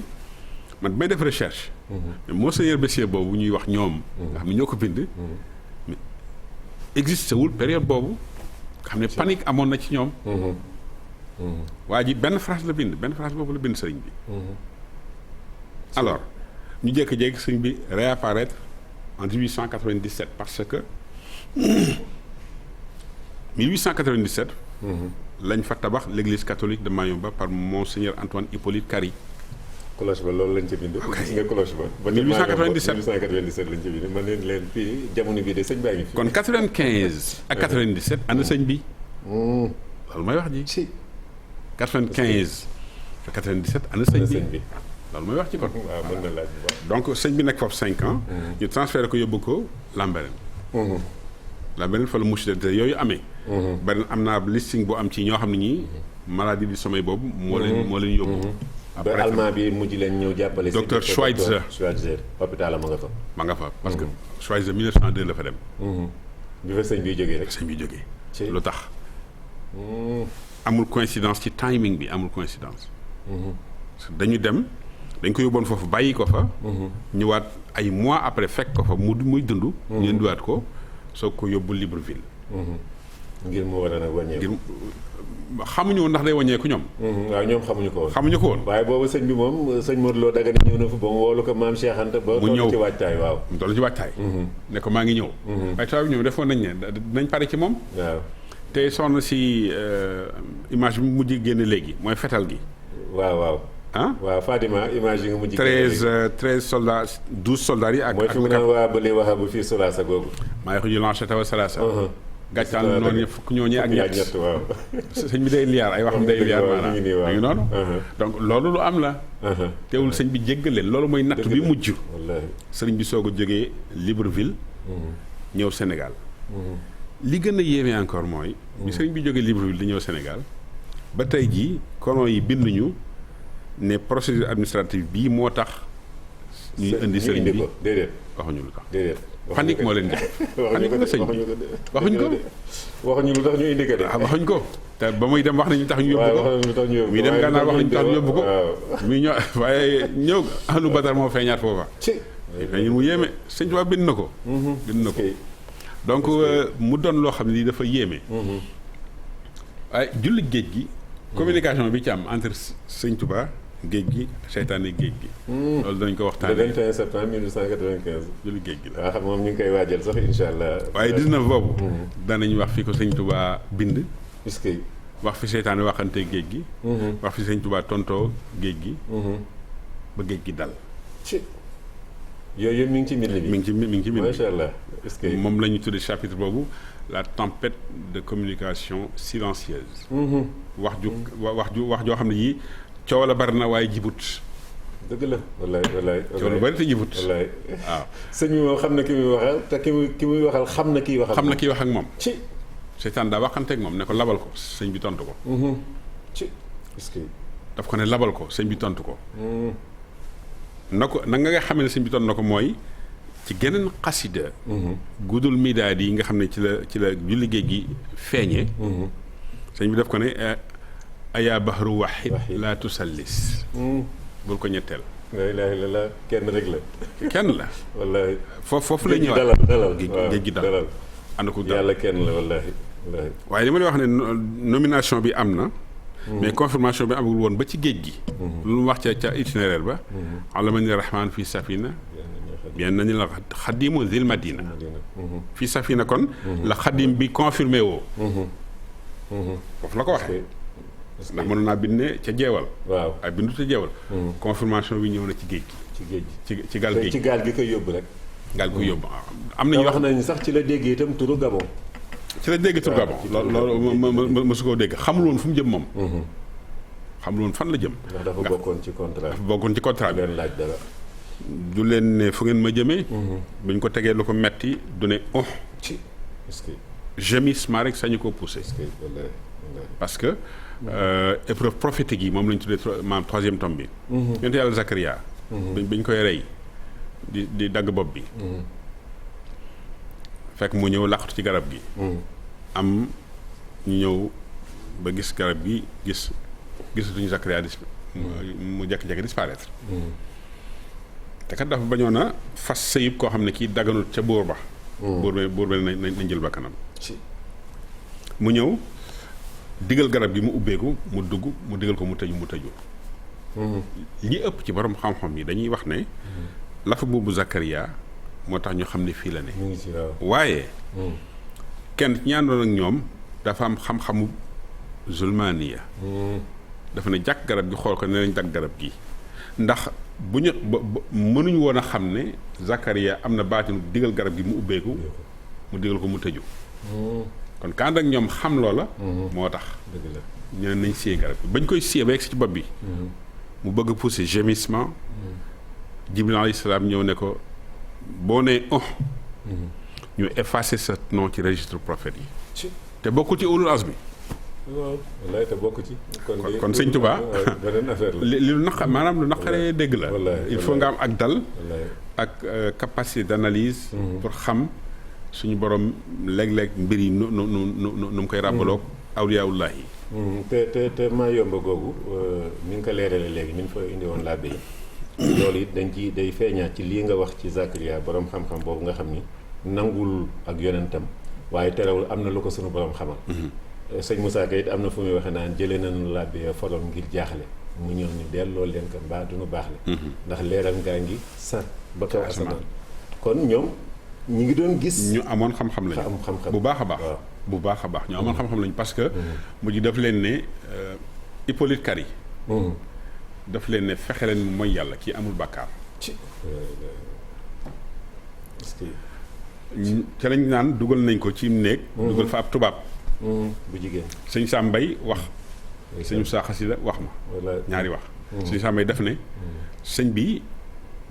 D: man bi may def recherche. mais monseigneur Bessieux boobu ñuy wax ñoom. nga xam ne ñoo ko bind. mais existé wul période boobu. nga xam ne panique amoon na ci ñoom. waa ji benn phrase la bind benn phrase boobu la bind sëriñ bi. alors ñu jékki-jékki sëriñ bi réapparaître en 1897 parce que 1897 lañ fa tabax l'église catholique de Mayumba par monseigneur Antoine Hippolyte Carry.
C: cloche ba loolu lañ ca bind. gis nga cloche ba. ba
D: 1897
C: 1897 lañ ca bind man leen fii jamono bii de sëñ baa ngi fi.
D: kon 95 ak 97 ànd sëñ bi. loolu mooy wax ji.
C: ci
D: 95 ak 97 ànd sëñ bi. loolu mooy wax ci kon.
C: waaw mën na laaj bu baax.
D: donc sëñ bi nekk foofu 5 ans. ñu transféré ko yóbbu ko Lambaréné. Lambaréné fa la mouche yooyu amee. benn am naa listing boo am ci ñoo xam ne ñii maladie du sommeil boobu. moo leen yóbbu.
C: ba allemand bi mujj leen ñëw jàppale.
D: docteur Schweitzer
C: hôpital
D: ma nga fa parce que Schweitzer 1902 la fa dem.
C: bi fa sëñ bi jógee rek.
D: sëñ bi jógee. lu tax. amul coïncidence ci timing bi amul coïncidence. dañu dem dañ ko yóbboon foofu bàyyi ko fa. ñëwaat ay mois après fekk ko fa muy dund. ñu indiwaat ko soog ko yóbbu Libreville.
C: ngir mu war a nag wàññeeku.
D: xamuñu woon ndax day wàññeeku ñoom.
C: waaw ñoom xamuñu ko woon.
D: xamuñu ko woon.
C: waaye boobu sëñ bi moom sëñ Modou Lo Dagana ñëw na fa ba mu woolu ko maam Cheikh Anta. ba toll ci waajtaay waaw.
D: mu toll ci waajtaay. ne ko maa ngi ñëw. waaye tubaab bi ñëw defoon nañ ne dinañ pare ci moom.
C: waaw
D: te soxna si image bi mujj génne léegi mooy fetal gi.
C: waaw.
D: ah
C: waaw Fatima image yi nga mujj.
D: 13 soldats 12 soldats yi ak.
C: mooy fi mu naan waa bële waxa bu fii Solaasa googu.
D: maa ngi ko lancé tawa Salasa. gàccaal noonu fukk ñooñu ak ñett
C: waaw.
D: sëñ bi day liyaar ay waxam day liyaar maanaam mi ngi noonu. donc loolu lu am la. teewul sëñ bi jéggal leen loolu mooy natt bi mujj.
C: wallaahi
D: sëriñ bi soog a jógee Libreville. ñëw Sénégal. li gën a yéeme encore mooy. bi sëriñ bi jógee Libreville di ñëw Sénégal. ba tey jii colon yi binduñu ne procédure administrative bii moo tax. ñuy indi sëriñ bi
C: déedéet
D: waxuñu lu tax.
C: déedéet.
D: xandik moo leen def. xandik nga sëñ bi waxuñ ko.
C: waxuñu lu tax ñu indi ko de.
D: waxuñ ko te ba muy dem wax nañu tax ñu yóbbu ko. muy dem gànnaar wax nañu tax ñu yóbbu ko. muy ñëw waaye ñëw ahlu badar moo feeñaat foofa. feeñul mu yéeme sëñ Tuubaa bind na ko. bind na ko donc mu doon loo xam ne lii dafa yéeme. waaye julli géej gi. communication bi ci am entre sëñ Tuubaa géej gi seytaane géej gi. loolu danañ ko waxtaanee
C: le 21 septembre 1895.
D: julli géej gi la
C: waaw xam moom ñu ngi koy waajal sax incha allah.
D: waaye 19 boobu. danañ wax fi ko sëñ Tuubaa bind.
C: est-ce que.
D: wax fi seytaane waxante géej gi. wax fi sëñ Tuubaa tontoo géej gi. ba géej gi dal.
C: ci yooyu yëpp mi ngi ci mbind bi.
D: mi ngi ci mbind bi
C: macha allah est-ce que.
D: moom la ñu tuddee chapitre boobu la tempête de communication silencieuse. wax joo xam ne yii. coow la bari na waaye jibut.
C: dëgg la wallaay.
D: coow la bari te jibut.
C: wallaay
D: waaw.
C: sëñ bi moom xam na ki muy waxal te ki muy waxal xam na kiy waxal.
D: xam na kiy wax ak moom.
C: ci.
D: seytaan daa waxanteeg moom ne ko labal ko sëñ bi tontu ko.
C: ci est-ce que.
D: daf ko ne labal ko sëñ bi tontu ko. na nga xamee ne sëñ bi tontu na ko mooy ci geneen xasida. gudul midaad yi nga xam ne ci la julli géej gi feeñee. sëñ bi daf ko ne. ayaa bahru waxid laa tusallis. bul ko ñetteel.
C: la ilaha illallah kenn rek la.
D: kenn la.
C: wallaahi.
D: foofu la ñëwaat
C: dalal
D: géej gi dalal. ànd ko dalal
C: yàlla kenn la wallaahi.
D: waaye li ma lay wax ne nomination bi am na. mais confirmation bi amul woon ba ci géej gi. lu mu wax ca itinéraire ba. alamani rahman fii safina. bien nañu la xadimu zil madina. fii safina kon. la xadim bi confirmé woo. foofu la ko waxee. ndax mënoon naa bind ne ca jeewal.
C: waaw
D: ay bindu ca jeewal. confirmation bi ñëw na ci géej gi.
C: ci géej gi
D: ci gaal géej
C: ci gaal gi koy yóbbu rek.
D: gaal gi koy yóbbu am na ñu
C: wax nañu sax ci la dégg itam turu Gabon.
D: ci la dégg turu Gabon loolu mësu koo dégg xamul woon fu mu jëm moom. xamul woon fan la jëm.
C: ndax dafa bokkoon ci contrat bi.
D: dafa bokkoon ci contrat bi.
C: leen laaj dara.
D: du leen ne fu ngeen ma jëmee. bu ñu ko tegee lu ko metti du ne oh.
C: ci est-ce que.
D: gémissement rek sañu koo poussé.
C: est-ce que
D: parce que. épreuve prophétique yi moom la ñu tuddee maanaam troisième tome bi. yonent yàlla Zakaria. bañ koy rey di dagg bopp bi. fekk mu ñëw laqatu ci garab gi. am ñu ñëw ba gis garab gi gisatuñu Zakaria mu jékki-jékki disparaître. te kat dafa bañoon a fas sëyib koo xam ne kii daganut ca buur ba. buur ba nañ jël ba kanam. mu ñëw. digal garab gi mu ubbeeku mu dugg mu digal ko mu tëju. li ëpp ci borom xam-xam yi dañuy wax ne. lafa boobu Zakaria moo tax ñu xam ne fii la ne.
C: mu ngi ci waaw.
D: waaye. kenn ci ñaandoon ak ñoom dafa am xam-xamu zulmaniya dafa ne jàkk garab gi xool ko ne nañ dagg garab gi ndax bu ñu mënuñu woon a xam ne Zakaria am na baatinu digal garab gi mu ubbeeku mu digal ko mu tëju kon kànd ak ñoom xam loola moo tax ñu ne nañ siyee garab gi bañ koy siyee ba yegg si ci bopp bi mu bëgg a pousser gémissement Jibril alayhi salaam ñëw ne ko boo nee ñu effacer sa nom ci registre prophète yi te bokku ci ulul azmi
C: waaw wallaay te bokk ci.
D: kon sëñ Touba
C: beneen affaire la.
D: li lu naq maanaam lu naqaree dégg la. il faut nga am ak dal. ak capacité d'analyse. pour xam suñu borom léeg-léeg mbir yi nu mu koy ràbbaloog awliyaullah yi.
C: te maa yomba googu ni nga ko leerale léegi ni ñu fa indi woon làbbe yi loolu it dañ ci day feeñaat ci lii nga wax ci Zakaria borom xam-xam boobu nga xam ni nangul ak yonentam waaye terewul am na lu ko suñu borom xamal. sëñ Moussa Ka it am na fu muy waxee naan jëlee nañu làbbe forom ngir jaaxle mu ñëw ni delloo leen ko mbaa duñu baax le ndax leeram ngaa ngi sar ba kaw asamaan kon ñoom ñi ngi doon gis.
D: ñu amoon xam-xam lañu
C: am xam-xam
D: bu baax a baax. bu baax a baax ñu amoon xam-xam lañu parce que. mujj daf leen ne Hippolyte Kari. daf leen ne fexe leen mooy yàlla kii amul bàkkaar. ca lañ naan dugal nañ ko ci néeg. dugal fa ab tubaab.
C: bu jigéen
D: sëñ Sambay wax. sëñ Saa Xasida wax ma. ñaari wax. sëñ Sambay daf ne. sëñ bi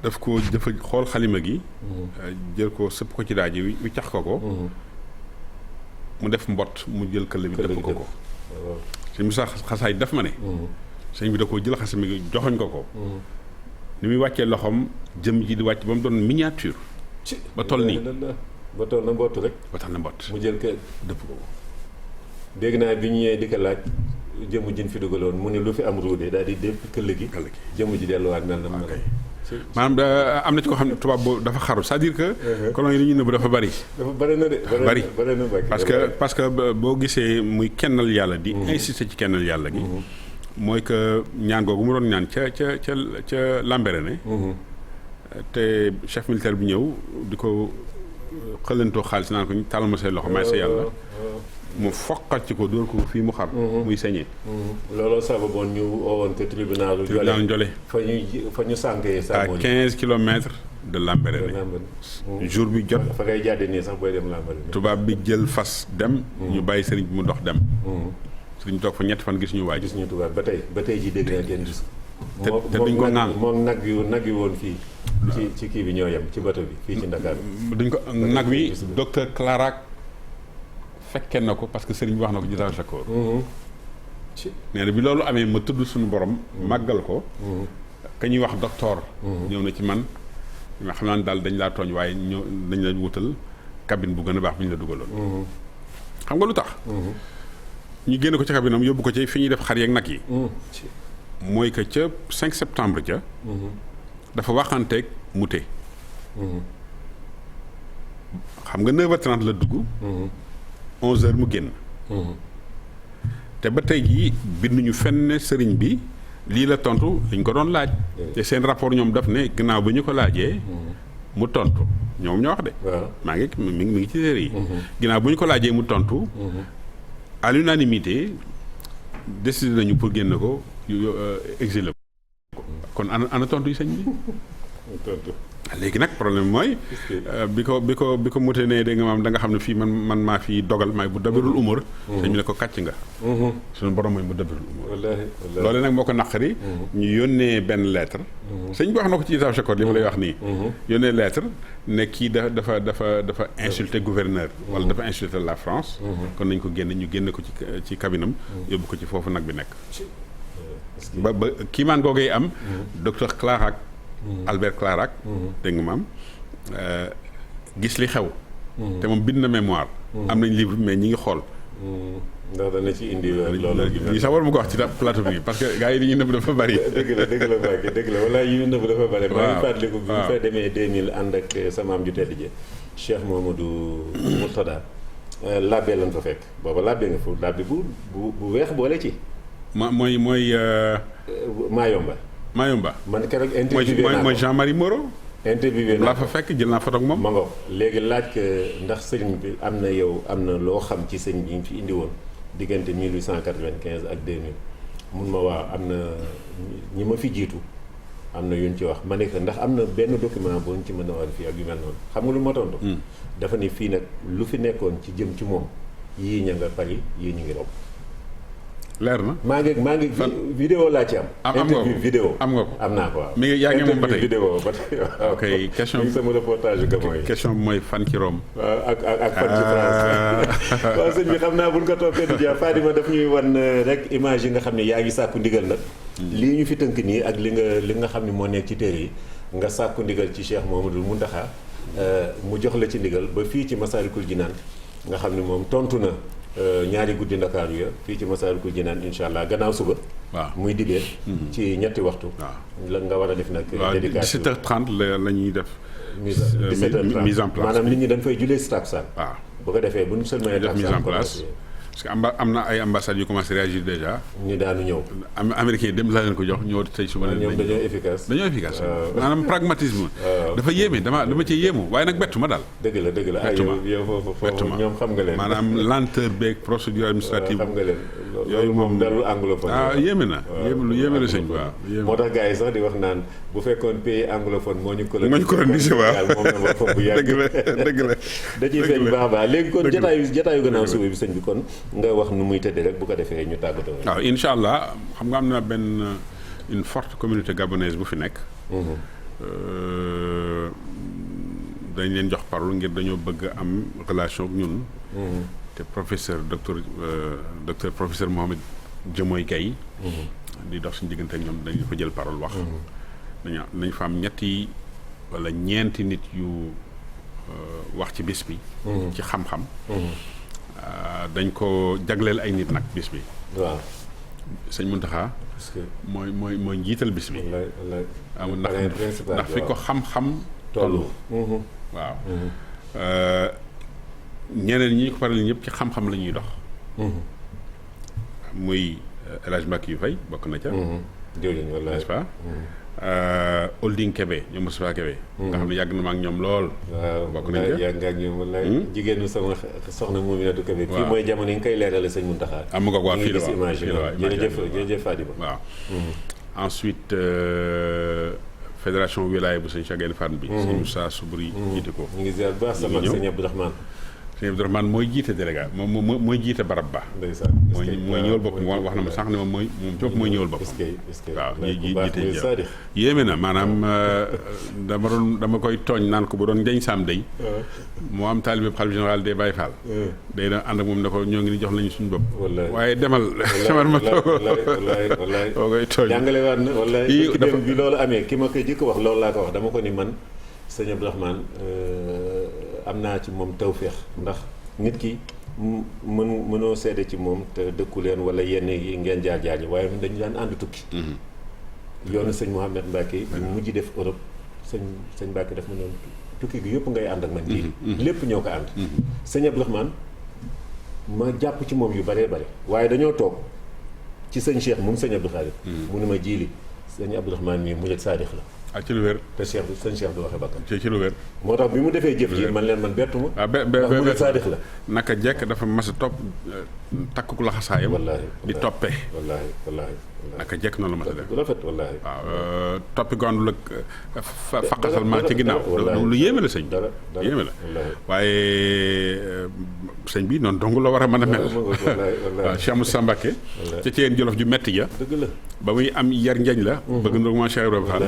D: daf ko dafa xool xalima gi. jël ko sëpp ko ci daaj wi wiccax ko. mu def mbott mu jël këll bi dëpp ko. sëñ Musaa Xasaay daf ma ne. sëñ bi da koo jël xasima gi joxoñ ko. ni muy wàccee loxoom jëm ji di wàcc ba mu doon miniature. ba toll nii
C: ba toll na mbott rek.
D: ba toll na mbott
C: mu jël kër
D: dëpp ko.
C: dégg naa bi ñu ñëwee di ko laaj jëmm ji ñu fi dugaloon mu ne lu fi am ruude daal di dëpp këll gi. jëmm ji delluwaat mel na mu mel.
D: maanaam am na ci ko xam ne tubaab boobu dafa xaru c'est-à-dire que. colon yi li ñuy nëbb dafa bari.
C: dafa bari na de.
D: bari
C: bari na
D: parce que boo gisee muy kennal yàlla di. insister ci kennal yàlla gi. mooy que ñaan googu mu doon ñaan ca Lambaréné. te chef militaire bi ñëw di ko xëlantoo xaalis naan ko tàllal ma say loxo may sa yàlla. mu foqal ci ko dóor ko fii mu xar. muy sañee.
C: looloo sababoon ñu woowoon ko tribunalu Jole fa ñu sànkee
D: à 15 kilomètres de Lambaréné. jour bi jot.
C: fa ngay jàdde nii sax booy dem Lambaréné.
D: tubaab bi jël fas dem. ñu bàyyi sëriñ bi mu dox dem. sëriñ toog fa ñetti fan gis ñu waaj.
C: gis ñu tubaab ba tey ji dégg naa kenn gis.
D: te duñ ko ŋaan
C: moom nag yi woon fii. ci kii bi ñoo yem ci bato bi fii ci Ndakaaru.
D: duñ ko nag wi docteur Clarac fekkee na ko parce que sëriñ bi wax na ko Jitaal Chakoor. nee na bi loolu amee ma tudd suñu borom. màggal ko. ka ñuy wax docteur. ñëw na ci man ma xam naa ne daal dañ laa tooñ waaye ñëw dañ la wutal cabine bu gën a baax bi ñu la dugaloon. xam nga lu tax. ñu génn ko ci cabine am yóbbu ko ci fi ñuy def xar yeeg nag yi. mooy que ca 5 septembre ca. dafa waxanteeg mute. xam nga 9h30 la dugg. 11h mu génn. te ba tey jii binduñu fenn sëriñ bi lii la tontu liñ ko doon laaj. te seen rapport ñoom daf ne gannaaw bi ñu ko laajee. mu tontu ñoom ñoo wax de. maa ngi mi ngi ci série yi. gannaaw bu ñu ko laajee mu tontu. à l'unanimité décidé nañu pour génn ko exilé ko. kon ana tontu yi sëñ bi.
C: tontu.
D: léegi nag problème mooy. bi ko mutee ne da nga maam da nga xam ne fii man maa fi dogal maay bu dabirul umur. sëñ bi ne ko kàcc nga. suñu borom mooy mu dabirul umur.
C: wallaahi
D: loolu nag moo ko naqari. ñu yónnee benn lettre. sëñ bi wax na ko ci Jitaal Chakoor li ma lay wax nii. yónnee lettre ne kii dafa insulté gouverneur. wala dafa insulté la France. kon nañ ko génne ñu génne ko ci cabinam. yóbbu ko ci foofu nag bi nekk. ba kiimaan googee am. docteur Clarac. Albert Clarac. dégg nga maam gis li xew. te moom bind na mémoire. am nañ livre mais ñi ngi xool.
C: ndax dana ci indi loolu.
D: yi sax war ma ko wax ci plateau bi parce que gars yi li ñuy nëbb dafa bari.
C: dëgg la Mbacke dëgg la wala yi ñu nëbb dafa bari. maa ngi fàttaliku bi mu fa demee 2000 ànd ak sa maam ju tedd ji Cheikh Mamadou Mourtada. labbe lañ fa fekk booba labbe nga foofu labbe bu weex boole ci. mooy Mayomba. man keroog interviewé naa ko
D: mooy Jean-Marie Moreau.
C: interviewé naa
D: laa fa fekk jël naa photo ak moom.
C: ma léegi laaj que ndax sëriñ bi am na loo xam ci sëñ bi ñu fi indi woon diggante 1895 ak 2000 mun ma waaw am na ñi ma fi jiitu am na yuñ ci wax ma ne que ndax am na benn document bu ñu ci mën a wan fii ak yu mel noonu xam nga lu ma tontu. dafa ni fii nag lu fi nekkoon ci jëm ci moom yii ña nga Paris yii ñu ngi Rome.
D: leer na
C: maa ngi vidéo laa ci am. interview vidéo
D: am nga ko
C: am naa ko waaw.
D: mi ngi yaa ngi moom ba tey
C: vidéo ba tey waaw.
D: ok question
C: bi sama reportage ga mooy.
D: question bi mooy fan ci Rome.
C: ak fan ci France. waaw sëñ bi xam naa buñ ko toppee du jeex Fadima daf ñuy wan rek image yi nga xam ne yaa ngi sàkku ndigal nag. lii ñu fi tënk nii ak li nga xam ne moo nekk ci téere yi nga sàkku ndigal ci Cheikh Mouhamadoul Mountakha mu jox la ci ndigal ba fii ci Massalikul Jinaan nga xam ne moom tontu na ñaari guddi Ndakaaru ya fii ci Massalikul Jinaan incha allah gannaaw suba.
D: waaw
C: muy dibéer. ci ñetti waxtu.
D: waaw
C: la nga war a def nag.
D: dédicace 17h30 la ñuy def.
C: 17h30
D: mise en place
C: maanaam nit ñi dañ fay julee si takkusaan.
D: waaw
C: bu ko defee bu ñu seulement
D: def mise en place. parce que am na ay ambassades yu commencé réagir déjà.
C: ñu daanu ñëw.
D: américains yi dem laa leen ko jox ñëw tey suba.
C: ñoom dañoo efficace.
D: maanaam pragmatisme. dafa yéeme dama ci yéemu waaye nag bettu ma daal.
C: dëgg la ay yow foofu ñoom xam nga leen.
D: maanaam lenteur beeg procédure administrative.
C: xam nga leen yooyu moom dalul anglophone.
D: yéeme na lu yéeme la sëñ bi waaw.
C: moo tax gars yi sax di wax naan bu fekkoon pays anglophone moo ñu
D: colonisé waaw
C: moom na war foofu bu yàgg.
D: dëgg la
C: da ciy feeñ baax baax léegi kon jotaayu gannaaw suba bi sëñ bi kon nga wax nu muy tëddee rek bu ko defee ñu tàggatoo.
D: waaw incha allah xam nga am na une forte communauté gabonaise bu fi nekk. dañ leen jox parole ngir dañoo bëgg am relation ak ñun. te docteur professeur Mohamed Diomoy Gaye di dox suñu diggante ak ñoom dañu fa jël parole wax. nañ fa am ñetti wala ñeenti nit yu wax ci bis bi. ci xam-xam. dañ ko jagleel ay nit nag bis bi.
C: waaw
D: sëñ Mountakha. mooy njiital bis bi. ndax fi ko xam-xam. tollu waaw. ñeneen ñi ko faral ñëpp ci xam-xam la ñuy dox. muy El Hadj Mbacké yu fay bokk na ca. n'est-ce pas. Holding Kébé ñoom Moustapha Kébé. nga xam ne yàgg na ma ak ñoom lool. bokk nañ ca
C: yàgg ak ñoom wallaay jigéenu sama soxna Mouminatou Kébé. fii mooy jamono yi nga koy leerale sëñ Mountakha.
D: am nga ko waa fii la
C: waaw jërëjëf Fadima.
D: waaw. ensuite fédération wilaya bu sëñ Cheikh Gaïndé Fatma bi. sëñ Moussa Soubri jiite ko.
C: ñu ngi ziar bu baax sama sëñ Abdourahmane.
D: sëñ Abdourahmane mooy jiite délégat mooy jiite barab ba.
C: ndeysaan
D: mooy ñëwal boppam wax na ma sax ne moom mooy ñëwal boppam. waaw jiite yéeme na maanaam dama koy tooñ naan ko bu doon njañ saam day moo am taalibe xalifa général des Baye Fall. day na ànd ak moom ne ko ñoo ngi ni jox lañu suñu bopp. waaye demal. ma toog
C: wallaay
D: boo koy tooñ.
C: jàngale waat na wallaay bi loolu amee ki ma koy jëkk wax loolu laa ko wax dama ko ni man sëñ Abdourahmane am naa ci moom tawféex ndax nit ki mënoo seede ci moom te dëkku leen wala yenn yi ngeen jaar yi waaye dañu daan ànd tukki. yoonu sëñ Mouhamed Mbacké bi mujj def Europe sëñ Mbacké daf ma noonu tukki gi yëpp ngay ànd ak man ji lépp ñoo ko ànd. sëñ Abdourahmane ma jàpp ci moom yu bëree bëri waaye dañoo toog ci sëñ Cheikh moom sëñ Abdou Khadir mu ne ma jiili sëñ Abdourahmane mii murid saadix la.
D: ci lu wér.
C: te sëñ Cheikh du waxe bakkan.
D: ci lu wér.
C: moo tax bi mu defee jëf ji man leen man bettu ma.
D: ndax
C: saadix la.
D: naka jekk dafa mas a topp takk ku la xasaayam. di toppee.
C: wallaahi
D: naka jekk noonu la mas a def.
C: rafet wallaahi.
D: waaw toppi gu àndul ak faqasal ma ci ginnaaw. lu yéeme la sëñ bi. yéeme la waaye sëñ bi noonu dong la war a mën a mel. waaw Cheikh Moussa Mbacké. ca Ceyeen Jolof ju metti ja.
C: dëgg la
D: ba muy am yar njañ la. bëgg na ma Cheikh Ibrahima Fall.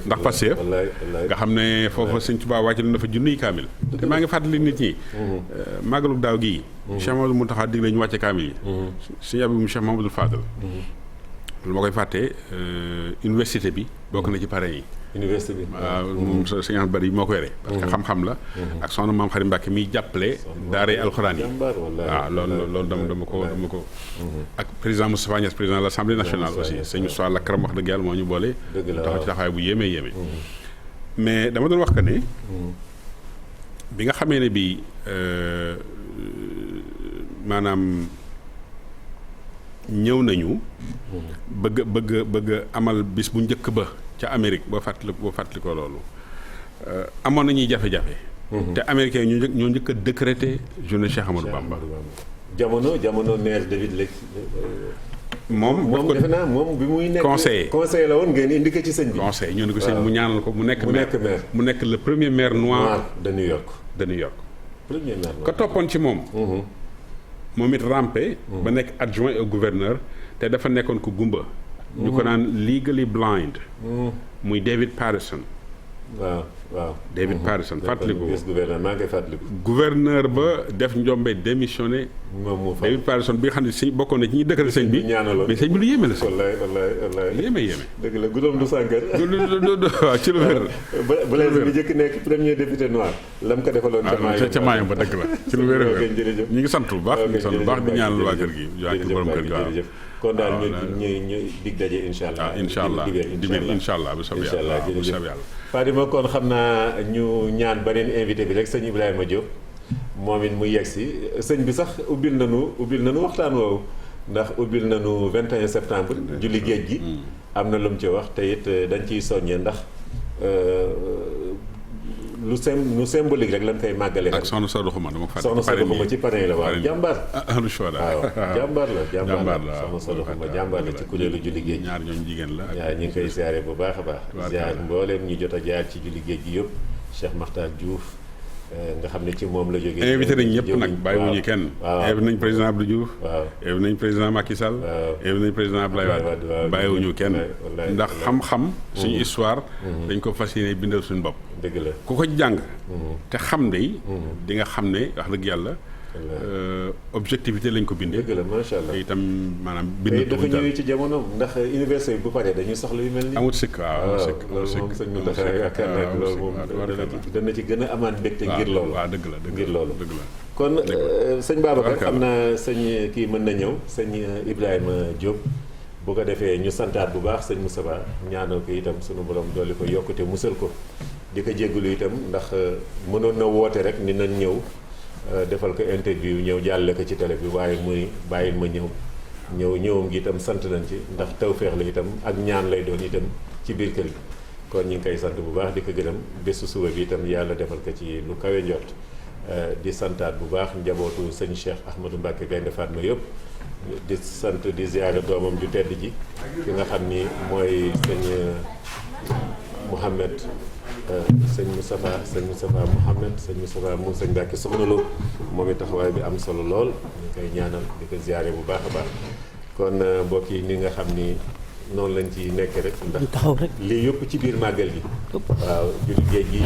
D: ndax Pastef nga xam ne foofa sëñ Tuubaa wàcc na fa junniy kaamil. te maa ngi fàttali nit ñi. màggalu daaw gii. Cheikh Mamadou Mountakha dig la ñu wàcce kaamil yi. sëñ Abdou Cheikh Mamadou Fadal. lu ma koy fàttee université bi bokk na ci parrain yi.
C: université bi
D: waaw moom sëñ bari yi moo ko yore. parce que xam-xam la. ak soxna Maam Xarim Mbàkke miy jàppale. daaray alxuraan yi waaw loolu dama ko. ak président Moustapha Niasse président de l'Assemblée nationale aussi sëñ Moustapha Lakram wax dëgg yàlla moo ñu boole. taxaw ci taxawaay bu yéeme. mais dama doon wax que ne. bi nga xamee ne bi maanaam ñëw nañu. bëgg amal bis bu njëkk ba ca Amérique boo fàttali ko loolu amoon nañuy jafe-jafe. te américains ñoo njëkk a décréter journée Cheikh Amadou Bamba.
C: jamono maire David Lek.
D: moom
C: defe naa moom bi muy nekk conseiller la woon ngeen indi ko ci sëñ bi.
D: conseil ñu ne ko sëñ mu ñaanal ko mu nekk
C: maire
D: mu nekk le premier maire noir
C: de New York.
D: premier maire noir ka toppoon ci moom. moom it rampé. ba nekk adjoint au gouverneur te dafa nekkoon ko gumba. ñu ko naan legally blind. muy David Paterson.
C: waaw
D: David Paterson fàttaliku
C: gouverneur maa ngi koy fàttaliku.
D: gouverneur ba def njombe démissionné. David Paterson bi nga xam ne sëñ bokkoon na ci ñi dëkkal sëñ bi. mais sëñ bi lu yéeme la sax.
C: wallaay
D: lu yéeme.
C: dëgg la guddoom du sànkar.
D: waaw ci lu wér.
C: Blaise bi njëkk nekk premier député noir. lam ko defaloon
D: ca maayam ba dëgg la ci lu wér. ñu ngi sant bu baax di ñaanal waa kër gi. borom kër gi waaw.
C: kon daal ñu dig daje incha allah.
D: incha allah dibéer incha allah bu soobee yàlla.
C: Fadima kon xam naa ñu ñaan beneen invité bi rek sëñ Ibrahima Diop moom it mu yegg si sëñ bi sax ubbil nañu waxtaan woowu ndax ubbil nañu 21 septembre julli géej gi am na lu mu ci wax te it dañ ciy soññee ndax lu symbolique rek lañ koy màggalee.
D: ak soxna Sadou Xuma dama fàtte.
C: soxna Sadou Xuma ci parrain la waaw jàmbaar.
D: ahlu shuhada
C: waaw jàmbaar la soxna Sadou Xuma jàmbaar la ci kuréelu julli géej.
D: ñaar ñooñu jigéen la.
C: waaw ñu ngi koy ziare bu baax a baax. ziare mbooleem ñu jot a jaar ci julli géej gi yëpp Cheikh Makhtar Diouf nga xam ne ci moom la jógee.
D: invité nañ ñëpp nag bàyyiwuñu kenn.
C: waaw
D: invité nañ président Abdou Diouf.
C: waaw
D: invité nañ président Macky Sall.
C: waaw
D: invité nañ président Abdoulaye Wade. bàyyiwuñu kenn ndax xam-xam. suñu histoire. dañ ko fas yéene bindal suñu bopp.
C: dëgg la
D: ku ko jàng. te xam ne di nga xam ne wax dëgg yàlla. objectivité lañ ko bindee.
C: dëgg la macha allah
D: te itam maanaam bind
C: dafa ñëwee ci jamono ndax université bu paree dañuy soxla yu mel ni.
D: amut sikk waaw
C: loolu moom sëñ bi dafa yaakaar naa loolu moom dana ci gën a amaat mbégte ngir loolu.
D: waaw dëgg la
C: ngir loolu.
D: dëgg la
C: kon sëñ Babacar xam naa sëñ kii mën na ñëw sëñ Ibrahima Diop bu ko defee ñu santaat bu baax sëñ Moustapha ñaanal ko itam sunu borom dolli ko yokkute musal ko di ko jéggalu itam ndax mënoon na woote rek ni nañ ñëw. defal ko interview ñëw jàlle ko ci télé bi waaye muy bàyyil ma ñëwam gi itam sant nañ ci ndax tawféex la itam ak ñaan lay doon itam ci biir kër gi kon ñu ngi koy sant bu baax di ko gërëm bésu suba bi itam yàlla defal ko ci lu kawe njort di santaat bu baax njabootu sëñ Cheikh Ahmadou Mbacke Gaynde Fatma yëpp di sant di ziare doomam ju tedd ji ki nga xam ni mooy sëñ Mouhamed sëñ Moustapha Mouhamed sëñ Moustapha moom sëñ Mbacke soxna Lo moom it taxawaay bi am solo lool ñu koy ñaanal di ko ziare bu baax a baax kon mbokk yi ni nga xam ni noonu lañ ci nekk rek ndax
B: taxaw rek
C: lii yëpp ci biir màggal gi waaw julli géej gi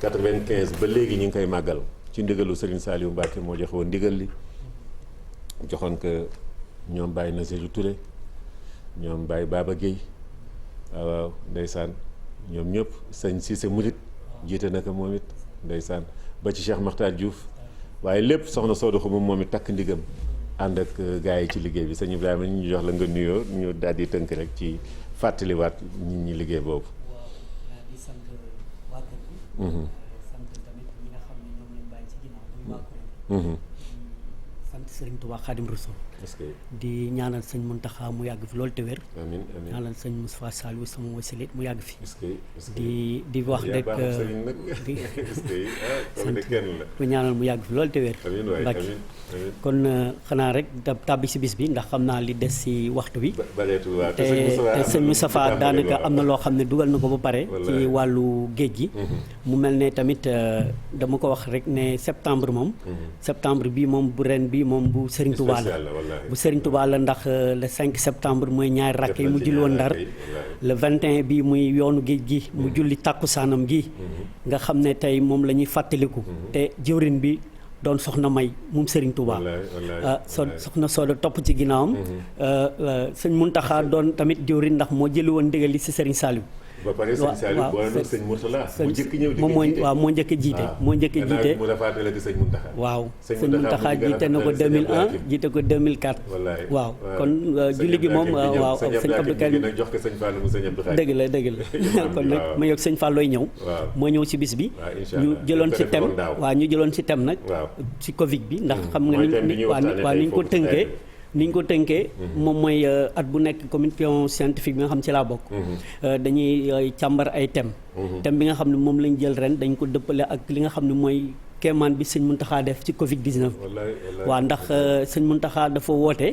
C: 95 ba léegi ñu ngi koy màggal ci ndigalu Serigne Saliou Mbacke moo joxe woon ndigal li joxoon ko ñoom Baye Nazirou Touré ñoom Baye Baba Guèye waaw ndeysaan ñoom ñëpp sëñ Cissé Murit jiite na ko moom it ndeysaan ba ci Cheikh Makhtar Diouf waaye lépp soxna Soodu Xuma moom it takk ndigam ànd ak gars yi ci liggéey bi sëñ Ibrahima ñu jox la nga nuyoo ñu daal di tënk rek ci fàttaliwaat nit ñi liggéey boobu.
E: waaw di sant waa kër gi. sant tamit ñi nga xam ne ñoom lañ bàyyi ci ginnaaw muy waa kuréel. sant Serigne Touba Khadim Rassoul.
C: est-ce que
E: di ñaanal sëñ Mountakha mu yàgg fi loolu te wér.
C: amiin amiin
E: ñaanal sëñ Moustapha Saliou sama wasilit mu yàgg fi.
C: est-ce que
E: di wax rek di sant ku ñaanal mu yàgg fi loolu te wér.
C: amiin waay amiin
E: kon xanaa rek tàbbi si bis bi ndax xam naa li des si waxtu bi.
C: bareetul waaw
E: te sëñ Moustapha daanaka am na loo xam ne dugal na ko ba pare. ci wàllu géej gi. mu mel ne tamit dama ko wax rek ne septembre moom. septembre bii moom bu ren bii moom bu Serigne Touba la. bu Serigne Touba la ndax le 5 septembre mooy ñaari rakk yi mu julli woon Ndar le 21 bi muy yoonu géej gi mu julli tàkkusaanam gi nga xam ne tey moom la ñuy fàttaliku te jëwrin bi doon soxna May moom Serigne Touba soxna Sooda topp ci ginnaawam sëñ Mountakha doon tamit jëwrin ndax moo jëli woon ndigal li si Serigne Saliou
C: ba pare sëñ Saliou boole na sëñ Mourtala mu njëkk ñëw di
E: moom waaw moo njëkk a jiite moo njëkk a jiite
C: sëñ Mountakha
E: waaw sëñ Mountakha jiite na ko 2001 jiite ko 2004 waaw kon julli gi moom waaw sëñ Abdou Karim
C: jox ko sëñ Fallou mu sëñ Abdou Karim
E: dëgg la kon nag ma yokk sëñ Fallooy ñëw moo ñëw ci bis bi ñu jëloon ci thème waaw ñu jëloon ci thème nag ci Covid bi ndax xam nga ni waaw ni ñu ko tënkee moom mooy at bu nekk commission scientifique bi nga xam ci laa bokk dañuy càmbar ay thème bi nga xam ne moom lañ jël ren dañ ko dëppale ak li nga xam ne mooy kéemaan bi sëñ Muntaxa def ci Covid 19. waaw ndax sëñ Muntaxa dafa woote.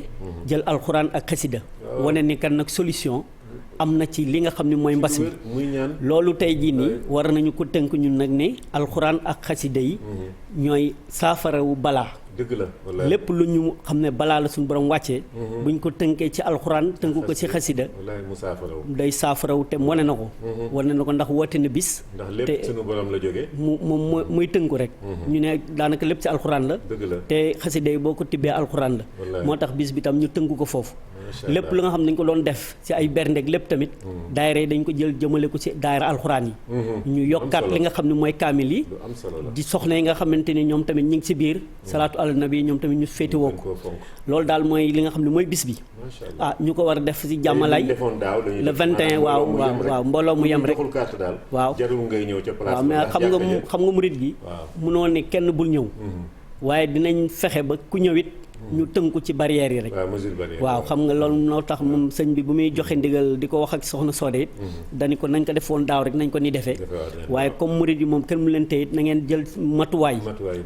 E: jël alxuraan ak xasida wane ni kan nag solution am na ci li nga xam ne mooy mbas mi. loolu tey jii nii war nañu ko tënk ñun nag ne alxuraan ak xasida yi. ñooy saafarawu balaa.
C: dëgg la
E: lépp lu ñu xam ne balaa la suñu borom wàccee. buñ ko tënkee ci alxuraan tënk ko ci xasida day saafaraw te wane na ko. wane na ko ndax woote na bis.
C: ndax lépp suñu borom la jógee.
E: moom muy tënku rek. ñu ne daanaka lépp ci alxuraan la.
C: dëgg la
E: te xasida yi boo ko tibbee alxuraan la. moo tax bis bi tam ñu tënku ko foofu. lépp lu nga xam ne dañ ko doon def ci ay berndeeg lépp tamit. daayira yi dañ ko jël jëmale ko ci daayira alxuraan yi. ñu yokkaat li nga xam ne mooy kaamil yi. di soxna yi nga xamante ni ñoom tamit ñu ngi ci biir salaatu ala nabi ñoom tamit ñu féetewoo ko loolu daal mooy li nga xam ne mooy bis bi ñu ko war a def ci jàmmalay le 21 waaw mbooloo mu yem rek waaw waaw mais xam nga murit gi munoo ne kenn bul ñëw waaye dinañ fexe ba ku ñëwit ñu tënku ci barrières yi rek waaw xam nga loolu noo tax moom sëñ bi bu muy joxe ndigal di ko wax ak soxna Soode it dañu ko nañ ko defoon daaw rek nañ ko ni defee waaye comme murid yi moom kenn mu leen tey it na ngeen jël matuwaay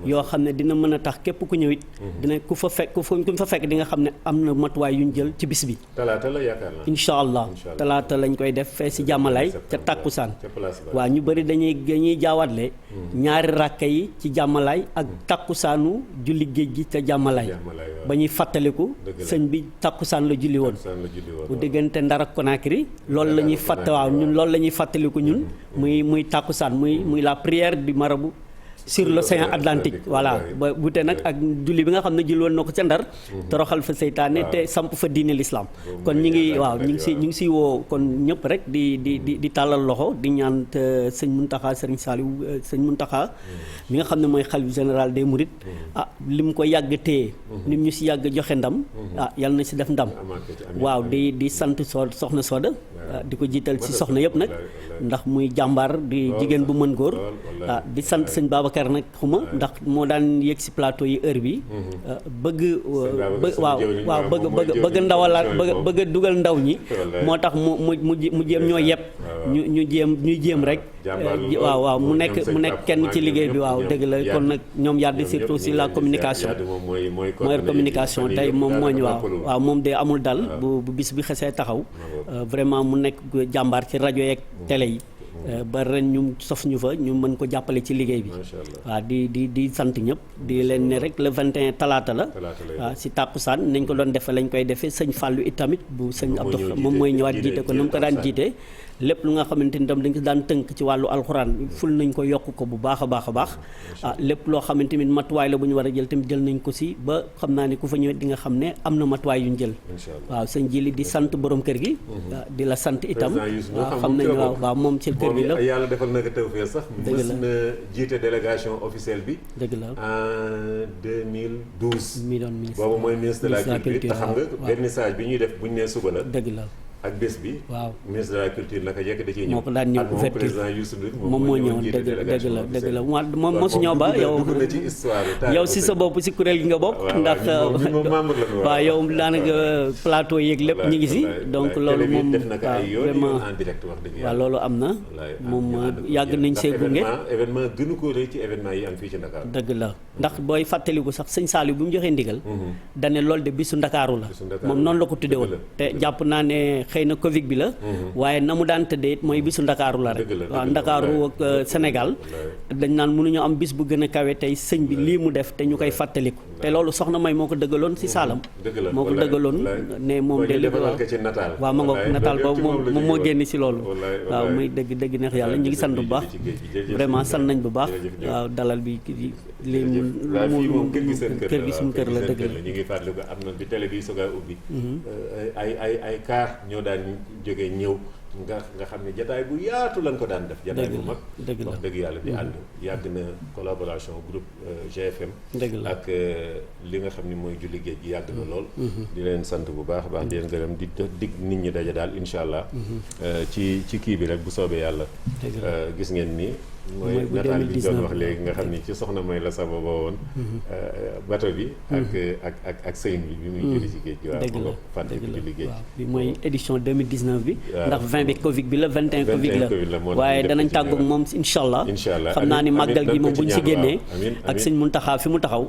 E: yoo xam ne dina mën a tax képp ku ñëw it dina ku fa fekk di nga xam ne am na matuwaay yu ñu jël ci bis bi
C: talaata la yaakaar naa
E: incha allah talaata lañ koy def fee si jàmmalaay ca tàkkusaan waaw ñu bëri dañuy jaawaatle ñaari ràkka yi ci jàmmalaay ak tàkkusaanu julli géej gi ca jàmmalaay ba ñuy fàttaliku sëñ bi takkusaan la julli woon bu diggante Ndar ak Conakry loolu la ñuy ñun loolu la ñuy fàttaliku ñun muy takkusaan muy la prière du marabout sur l'océan Atlantique voilà ba wute nag ak julli bi nga xam ne julli woon na ko ca Ndar toroxal fa seytaane te samp fa diine l'islam kon ñu ngi siy woo kon ñëpp rek di tàllal loxo di ñaan sëñ Muntaxa Sëriñ Saliou sëñ Muntaxa mi nga xam ne mooy xalif général des mourides li mu ko yàgg téye ni mu ñu si yàgg joxe ndam yal na si def ndam waaw di sant soxna Soda di ko jiital si soxna yëpp nag ndax muy jàmbaar di jigéen bu mën góor di sant sëñ Babacar nag xuma ndax moo daan yëg si plateau yi heure bi bëgg bëgg a dugal ndaw ñi moo tax mu jéem ñoo yeb ñu jéem rek waaw mu nekk kenn ci liggéey bi waaw dëgg la kon nag ñoom yàdd surtout si la communication mooy communication tey moom moo ñu waaw moom de amul dal bu bis bi xesee taxaw vraiment mu nekk jàmbaar ci rajo yeeg télé yi ba ren ñu sof ñu fa ñu mën ko jàppale ci liggéey bi waaw di sant ñëpp di leen ne rek le 21 talaata la waaw si tàkkusaan nañ ko doon defe lañ koy defee sëñ Fallou itamit bu sëñ Abdou moom mooy ñëwaat jiite ko na mu ko daan jiite lépp lu nga xamante ni tam dañ ko daan tënk ci wàllu alxuraan ful nañ ko yokk ko bu baax a baax lépp loo xamante ni matuwaay la bu ñu war a jël tamit jël nañ ko si ba xam naa ne ku fa ñëwee di nga xam ne am na matuwaay yu ñu jël waaw sëñ Jili di sant borom kër gi di la sant itam waaw xam nañ waaw moom ci kër gi la
C: yàlla defal na ko tawfeex sax mës na jiite délégation officielle bi
E: dëgg la
C: en 2012
E: mi doon ministre
C: boobu mooy ministre de la culture te xam nga vernissage bi ñuy def bu ñu nee suba la
E: dëgg la
C: ak bés bi
E: waaw
C: ministre de la culture naka jekk da ciy ñëw
E: moo ko daan ñëw ouverture
C: président Youssou Ndour
E: moom moo ñëwoon dëgg la moom mosu ñëw ba yow
C: dugg na ci histoire
E: yow si sa bopp si kuréel gi nga bokk ndax waaw yow daanaka plateau yeeg lépp ñu ngi si donc loolu moom waaw vraiment
C: en direct wax dëgg
E: waaw loolu am na moom yàgg nañ see gunge
C: événement gënu ko rëy ci événement yi am fii ci Ndakaaru
E: dëgg la ndax booy fàttaliku sax sëñ Saliou bi mu joxee ndigal dane loolu de bisu Ndakaaru la moom noonu la ko tudde woon te jàpp naa ne xëy na Covid bi la waaye na mu daan tëddee it mooy bisu Ndakaaru la rek waaw Ndakaaru ak Sénégal dañ naan mënuñu am bis bu gën a kawe tey sëñ bi lii mu def te ñu koy fàttaliku te loolu soxna May moo ko dëggaloon si Saalam moo ko dëggaloon ne moom de li waaw ma nga nataal boobu moom moo génn si loolu waaw muy dëgg neex yàlla ñu ngi sant bu baax vraiment sant nañ bu baax waaw dalal bi lii mu kër gi suñu kër la dëgg la
C: ñu ngi fàttaliku am na bi télé bi soog a ubbi ay kaar ñoo daan jógee ñëw nga xam ne jataay bu yaatu lañ ko daan def jataay bu mag wax dëgg yàlla di ànd yàgg na collaboration groupe GFM ak li nga xam ne mooy julli géej gi yàgg na lool di leen sant bu baax a baax di leen gërëm di dig nit ñi daje daal insha allah ci kii bi rek bu soobee yàlla gis ngeen ni mooy
E: bu
C: nataal bi doon
E: 2019
C: wax léegi nga xam ni ci soxna may la sababa woon bato bi ak sëñ bi muy julli ci géej gi waaw
E: dëgg la
C: fàtte bi julli géej
E: bi mooy édition 2019 bi ndax 20 bi Covid bi la 21 Covid
C: 21 Covid la moo tax
E: waaye
C: ñu def
E: danañ
C: ci
E: tàggoog moom incha allah xam naa ni màggal gi moom bu ñu si génnee ak sëñ Muntaxa fi mu taxaw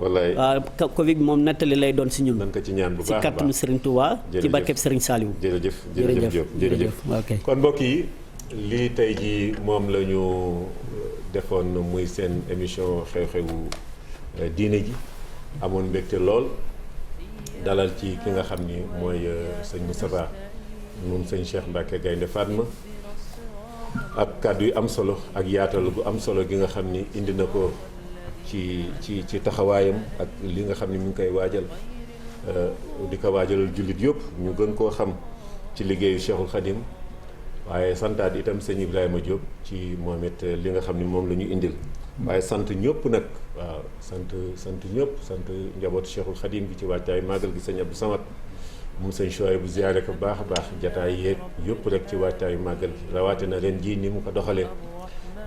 E: Covid bi moom nettali lay doon si ñun
C: nan ko ci ñaan bu baax
E: si kàttanu Serigne Touba ci barkeb Serigne Saliou
C: jërëjëf Diop jërëjëf kon mbokk yi lii tey jii moom la ñu defoon muy seen émission xew-xewu diine ji amoon mbégte lool dalal ci ki nga xam ni mooy sëñ Moustapha moom sëñ Cheikh Mbacke Gaynde Fatma ak kàddu yu am solo ak yaatal gu am solo gi nga xam ni indi na ko ci taxawaayam ak li nga xam ni mu ngi koy waajal di ko waajalal jullit yëpp ñu gën koo xam ci liggéeyu Cheikhul Khadim waaye santaat itam sëñ Ibrahima Diop ci moom it li nga xam ni moom la ñu indil waaye sant ñëpp nag waaw sant ñëpp sant njabootu Cheikhul Khadim gi ci wàccaay màggal gi sëñ Abdou Samad moom sëñ Chouaïb bu ziyaare ko baax a baax jataay yeeg yëpp rek ci wàccaayu màggal gi rawatina ren jii ni mu ko doxalee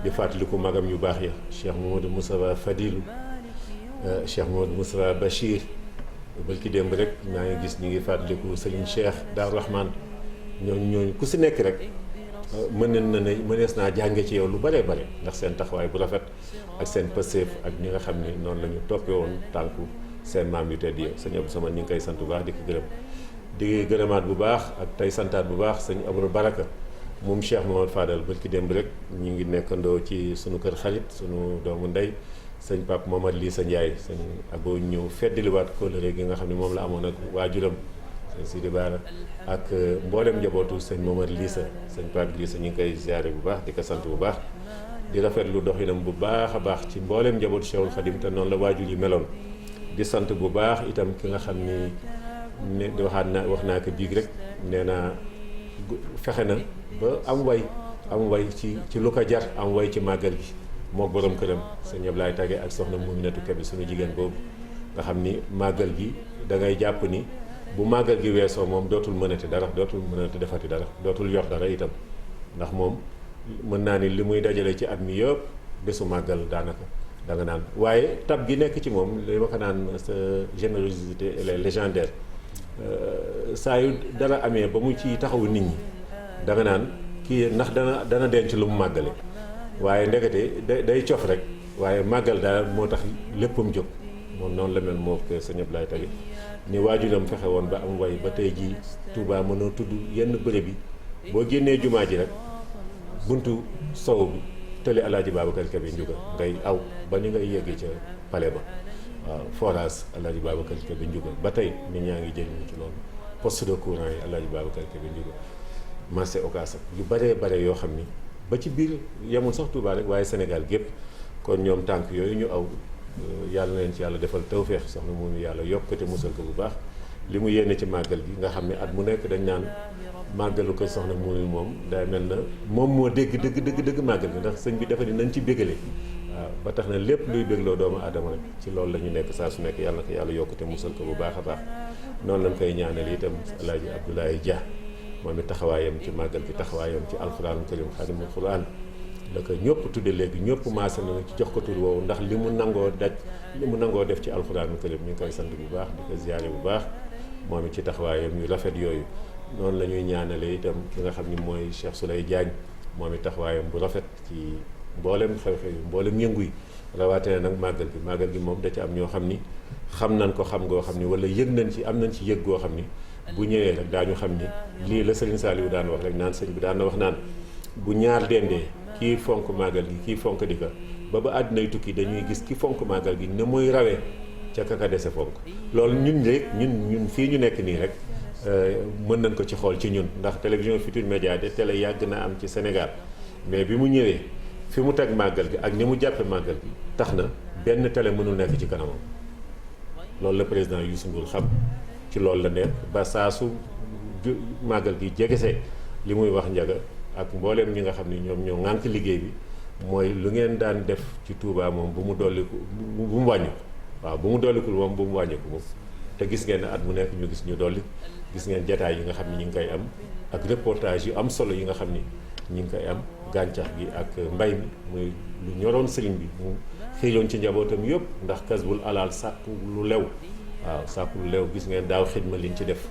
C: di fàttaliku magam yu baax ya Cheikh Mamadou Moustapha Fadilou Cheikh Mamadou Moustapha Bachir bërki démb rek maa ngi gis ñu ngi fàttaliku Serigne Cheikh Darou Rahman ñooñu ku si nekk rek mënees naa jànge ci yow lu bare bare ndax seen taxawaay bu rafet ak seen pëseef ak ñi nga xam ni noonu la ñu toppee woon tànku seen maam yu tedd yi sëñ Abdou Samad ñu ngi koy sant bu baax di ko gërëm di gërëmaat bu baax ak tey santaat bu baax sëñ Abdou Baraka moom Cheikh Mamadou Fadal bërki démb rek ñu ngi nekkandoo ci sunu kër xarit sunu doomu ndey sëñ Pape Momad Lissa Ndiaye sëñ Abo ñëw feddaliwaat kóllëre gi nga xam ne moom la amoon ak waajuram sëñ Sidi Bara ak mboolem njabootu sëñ Momad Lissa sëñ Pape Lissa ñu ngi koy ziare bu baax di ko sant bu baax di rafetlu doxinam bu baax a baax ci mboolem njabootu Cheikhul Khadim te noonu la waajur yi meloon di sant bu baax itam ki nga xam ni ne wax naa ko biig rek nee naa fexe na ba am way ci lu ko jar am way ci màggal gi moo borom këram sëñ Ablaye Tage ak soxna Mouminatou Kebe suñu jigéen boobu nga xam ni màggal gi da ngay jàpp ni bu màggal gi weesoo moom dootul mënati dara dootul mënati defati dara dootul yor dara itam ndax moom mën naa ni li muy dajale ci at mi yëpp bésu màggal daanaka da nga naan waaye tab gi nekk ci moom li ma ko naan sa générosité elle est légendaire saa yu dara amee ba mu ci taxawu nit ñi da nga naan kii ndax dana denc lu mu màggale waaye ndekete day cof rek waaye màggal daal moo tax léppam jóg moom noonu la mel moo ko sëñ Ablaye Tage ni waajuram fexe woon ba am way ba tey jii Touba mënoo tudd yenn bërëb bi boo génnee jumaa ji rek buntu sow bi tëli Alaaji Babacar Kebe Ndiouga ngay aw ba ni ngay yeggee ca palais ba waaw forage Alaaji Babacar Kebe Ndiouga ba tey nit ñaa ngi jëriñu ci loolu poste de courant yi Alaaji Babacar Kebe Ndiouga marché Ocass yu baree bare yoo xam ni ba ci biir yemul sax Touba rek waaye Sénégal gépp kon ñoom tànk yooyu ñu aw yàlla na leen ci yàlla defal tawféex soxna moom yàlla yokkute musal ko bu baax li mu yéene ci màggal gi nga xam ne at mu nekk dañ naan màggalu ko soxna moom day mel na moom moo dégg dëgg màggal gi ndax sëñ bi dafa ni nañ ci bégale waaw ba tax na lépp luy bégloo doomu aadama rek ci loolu la ñu nekk saa su nekk yàlla na ko yàlla yokkute musal ko bu baax a baax noonu lañ koy ñaanal itam Alaaji Abdoulaye Dia moom it taxawaayam ci màggal gi taxawaayam ci alxuraanu karim xaadimul xuraan la ko ñëpp tudde léegi ñëpp maase na ci jox ko tur woowu ndax li mu nangoo def ci alxuraanu karim ñu ngi koy sant bu baax di ko ziyaare bu baax moom it ci taxawaayam yu rafet yooyu noonu la ñuy ñaanale itam ki nga xam ni mooy Cheikh Souley Diagne moom it taxawaayam bu rafet ci mboolem xew-xew yi mboolem yëngu yi rawatina nag màggal gi moom da ci am ñoo xam ni xam nañ ko xam goo xam ni wala yëg nañ ci am nañ ci yëg goo xam ni bu ñëwee rek daañu xam ni lii la Serigne Saliou daan wax rek naan sëñ bi daan na wax naan bu ñaar dendee kii fonk màggal gi kii fonk di ko ba àddinay tukki dañuy gis ki fonk màggal gi ne muy rawee ca kaka dese fonk loolu ñun fii ñu nekk nii rek mën nañ ko ci xool ci ñun ndax télévision Futurs Médias de télé yàgg na am ci Sénégal mais bi mu ñëwee fi mu teg màggal gi ak ni mu jàppe màggal gi tax na benn télé mënul nekk ci kanamam loolu la président Youssou Ndour xam ci loolu la nekk ba saa su màggal gi jegesee li muy wax njaga ak mbooleem ñi nga xam ni ñoom ñoo ŋànk liggéey bi mooy lu ngeen daan def ci Touba moom bu mu dolliku bu mu wàññiku waaw bu mu dollikul moom bu mu wàññiku moom te gis ngeen ne at mu nekk ñu gis ñu dolli gis ngeen jataay yi nga xam ni ñu ngi koy am ak reportage yu am solo yi nga xam ni ñi ngi koy am gàncax gi ak mbay mi muy lu ñoroon sëriñ bi mu xiiloon ci njabootam yëpp ndax kasbul alal sàkku lu lew waaw sàkku lu lew gis ngeen daaw xidma liñ ci def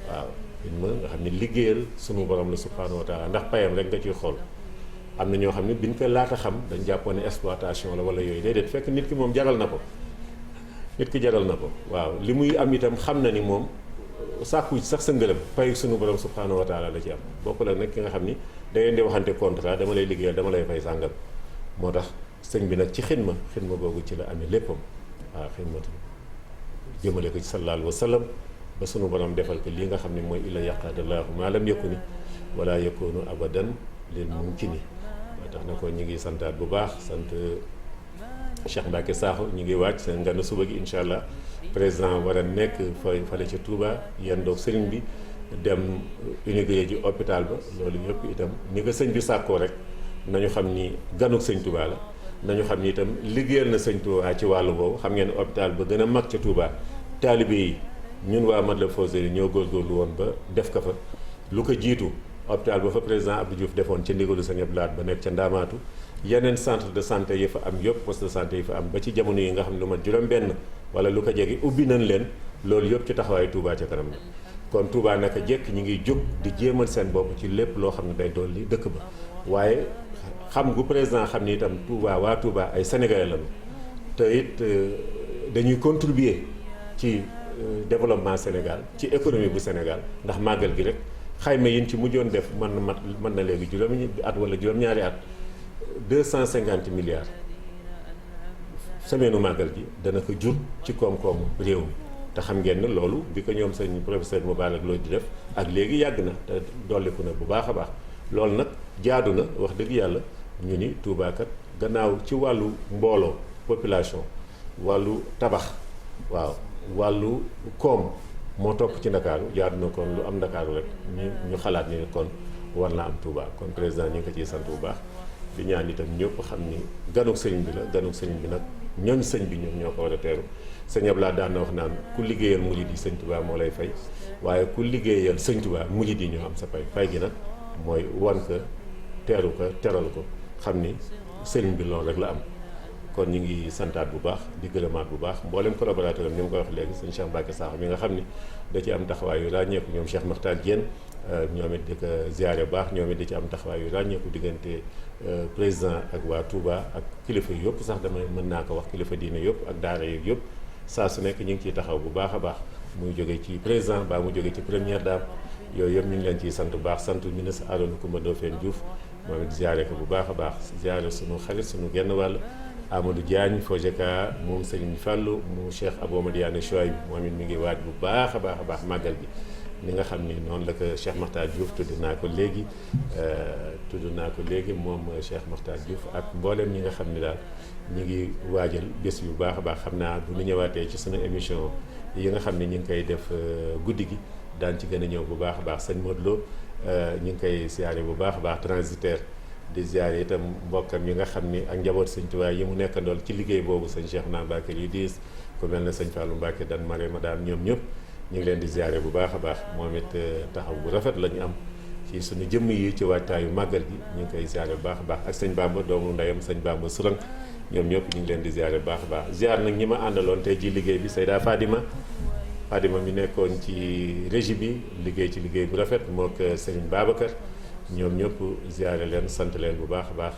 C: waaw xidma nga xam ne liggéeyal sunu borom la subhanahu wa taala ndax payam rek nga ciy xool am na ñoo xam ne biñ ko laata xam dañ jàppoon ne exploitation la wala yooyu déedéet fekk nit ki moom jaral na ko nit ki jaral na ko waaw li muy am itam xam na ni moom sàkku sax sa ngërëm payu sunu borom subhanahu wa taala la ci am bokkul ak nag ki nga xam ni da ngeen di waxante contrat dama lay liggéeyal dama lay fay sàngal moo tax sëñ bi nag ci xidma googu ci la amee léppam waaw xidmatu jëmale ko ci sallallahu alayhi wa sallam ba sunu borom defal ko lii nga xam ne mooy illa yaqaadallahu maa lam yakuni wala yakunu abadan lil mumkini moo tax na ko ñu ngi santaat bu baax sant Cheikh Mbacke Sakho ñu ngi wàcc seen nganu suba gi incha allah président war a nekk fale ca Touba yendoog sëriñ bi dem inauguré ji hôpital ba loolu yëpp itam ni ko sëñ bi sàkkoo rek nañu xam ni ganuk sëñ Touba la nañu xam ni itam liggéeyal na sëñ Touba ci wàllu boobu xam ngeen hôpital ba gën a mag ca Touba taalibe yi ñun waa Matlaboul Fawzayni ñoo góorgóorlu woon ba def ko fa lu ko jiitu hôpital ba fa président Abdou Diouf defoon ca ndigalu sëñ Abdou Lahad ba nekk ca Ndaamaatu yeneen centre de santé yi fa am yëpp poste de santé yi fa am ba ci jamono yi nga xam ne lu mat juróom-benn wala lu ko jege ubbi nañ leen loolu yëpp ci taxawaayu Touba ca kanam la kon Touba naka jekk ñi ngi jóg di jéemal seen bopp ci lépp loo xam ne day dolli dëkk ba waaye xam gu président xam ni itam Touba waa Touba ay sénégalais lañu te it dañuy contribuer ci développement Sénégal ci économie bu Sénégal ndax màggal gi rek xayma yin ci mujjoon def mën na léegi juróomi at wala juróom-ñaari at 250 milliards semaine màggal gi dana ko jur ci koom-koomu réew mi te xam ngeen ne loolu bi ko ñoom sëñ professeur Moubarak Lo di def ak léegi yàgg na te dolliku na bu baax a baax loolu nag jaadu na wax dëgg yàlla ñu ni Touba kat gannaaw ci wàllu mbooloo population wàllu tabax waaw wàllu koom moo topp ci Ndakaaru jaadu na kon lu am Ndakaaru rek ñu xalaat ni kon war na am Touba kon président ñu ngi ko ciy sant bu baax di ñaan itam ñëpp xam ni ganuk sëriñ bi la ganuk sëriñ bi nag ñooñ sëñ bi ñoom ñoo ko war a teeru sëñ Abdoulaye daan na wax naan ku liggéeyal murid yi sëñ Touba moo lay fay waaye ku liggéeyal sëñ Touba murid yi ñoo am sa fay gi nag mooy wan ko teeru ko teral ko xam ni sëriñ bi loolu rek la am kon ñu ngi santaat bu baax di gërëmaat bu baax mboolem collaborateur am ni mu ko wax léegi sëñ Cheikh Mbacke Sakho mi nga xam ni da ci am taxawaay yu ràññeeku ñoom Cheikh Makhtar Diène ñoom it di ko ziare bu baax ñoom it di ci am taxawaay yu ràññeeku diggante président ak waa Touba ak kilifa yi yëpp sax dama mën naa ko wax kilifa diine yëpp ak daara yi yëpp saa su nekk ñu ngi ciy taxaw bu baax a baax muy jóge ci président baa mu jóge ci première dame yooyu yëpp ñu ngi leen ciy sant bu baax sant ministre Arouna Coumba Ndoffène Diouf moom it ziare ko bu baax a baax ziare sunu xarit sunu genn wàll Amadou Diagne Fojeka moom Serigne Fallou mu Cheikh Abou Madiane Chouaib moom it mi ngi waaj bu baax a baax màggal gi ni nga xam ni noonu la ko Cheikh Makhtar Diouf tudd naa ko léegi moom Cheikh Makhtar Diouf ak mboolem ñi nga xam ni daal ñu ngi waajal bés yu baax a baax xam naa bu ñu ñëwaatee ci sunu émission yi nga xam ne ñu ngi koy def guddi gi daan ci gën a ñëw bu baax a baax sëñ Modou Lo ñu ngi koy siyaare bu baax a baax transitaire di ziare itam mbokkam yi nga xam ni ak njaboot sëñ Tuubaa yi mu nekkandool ci liggéey boobu sëñ Cheikh naa Mbacke yu diis ku mel ne sëñ Fallou Mbacke dan mare ma daam ñoom ñëpp ñu ngi leen di ziare bu baax a baax moom it taxaw bu rafet la ñu am ci suñu jëmm yi ci waajtaayu màggal gi ñu ngi koy ziare bu baax a baax ak sëñ Bamba doomu ndeyam sëñ Bamba Sourang ñoom ñëpp ñu ngi leen di ziare bu baax a baax ziar nag ñi ma àndaloon tey ji liggéey bi Seyda Fadima mi nekkoon ci régie bi liggéey ci liggéey bu rafet mook Serigne Babacar ñoom ñëpp ziare leen sant leen bu baax a baax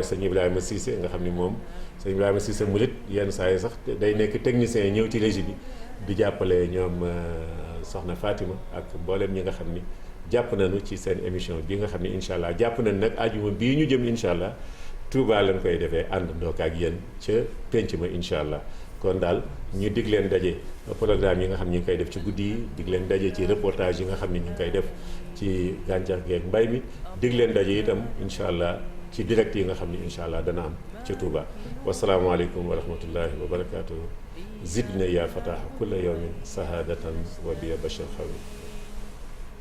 C: sëñ Ibrahima Cissé nga xam ni moom sëñ Ibrahima Cissé murit yenn saa yi sax day nekk technicien ñëw ci régie bi di jàppale ñoom soxna Fatima ak mboolem ñi nga xam ni jàpp nañu ci seen émission bi nga xam ni incha allah jàpp nañu nag ajuma bii ñu jëm incha allah Touba lañ koy defee ànd ndook ak yéen ca penc ma incha allah kon daal ñu dig leen daje programme yi nga xam ni ñu ngi koy def ci guddi yi dig leen daje ci reportage yi nga xam ni ñu ngi koy def ci gàncax gi ak mbay mi dig leen daje itam incha allah ci direct yi nga xam ni incha allah dana am ca Touba wasalaamaaleykum wa rahmatullahi wa barakaatu. zidna ya fatah kulla yawmin sahadatan wa biya bashir xawi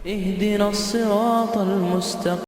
B: اهدنا الصراط المستقيم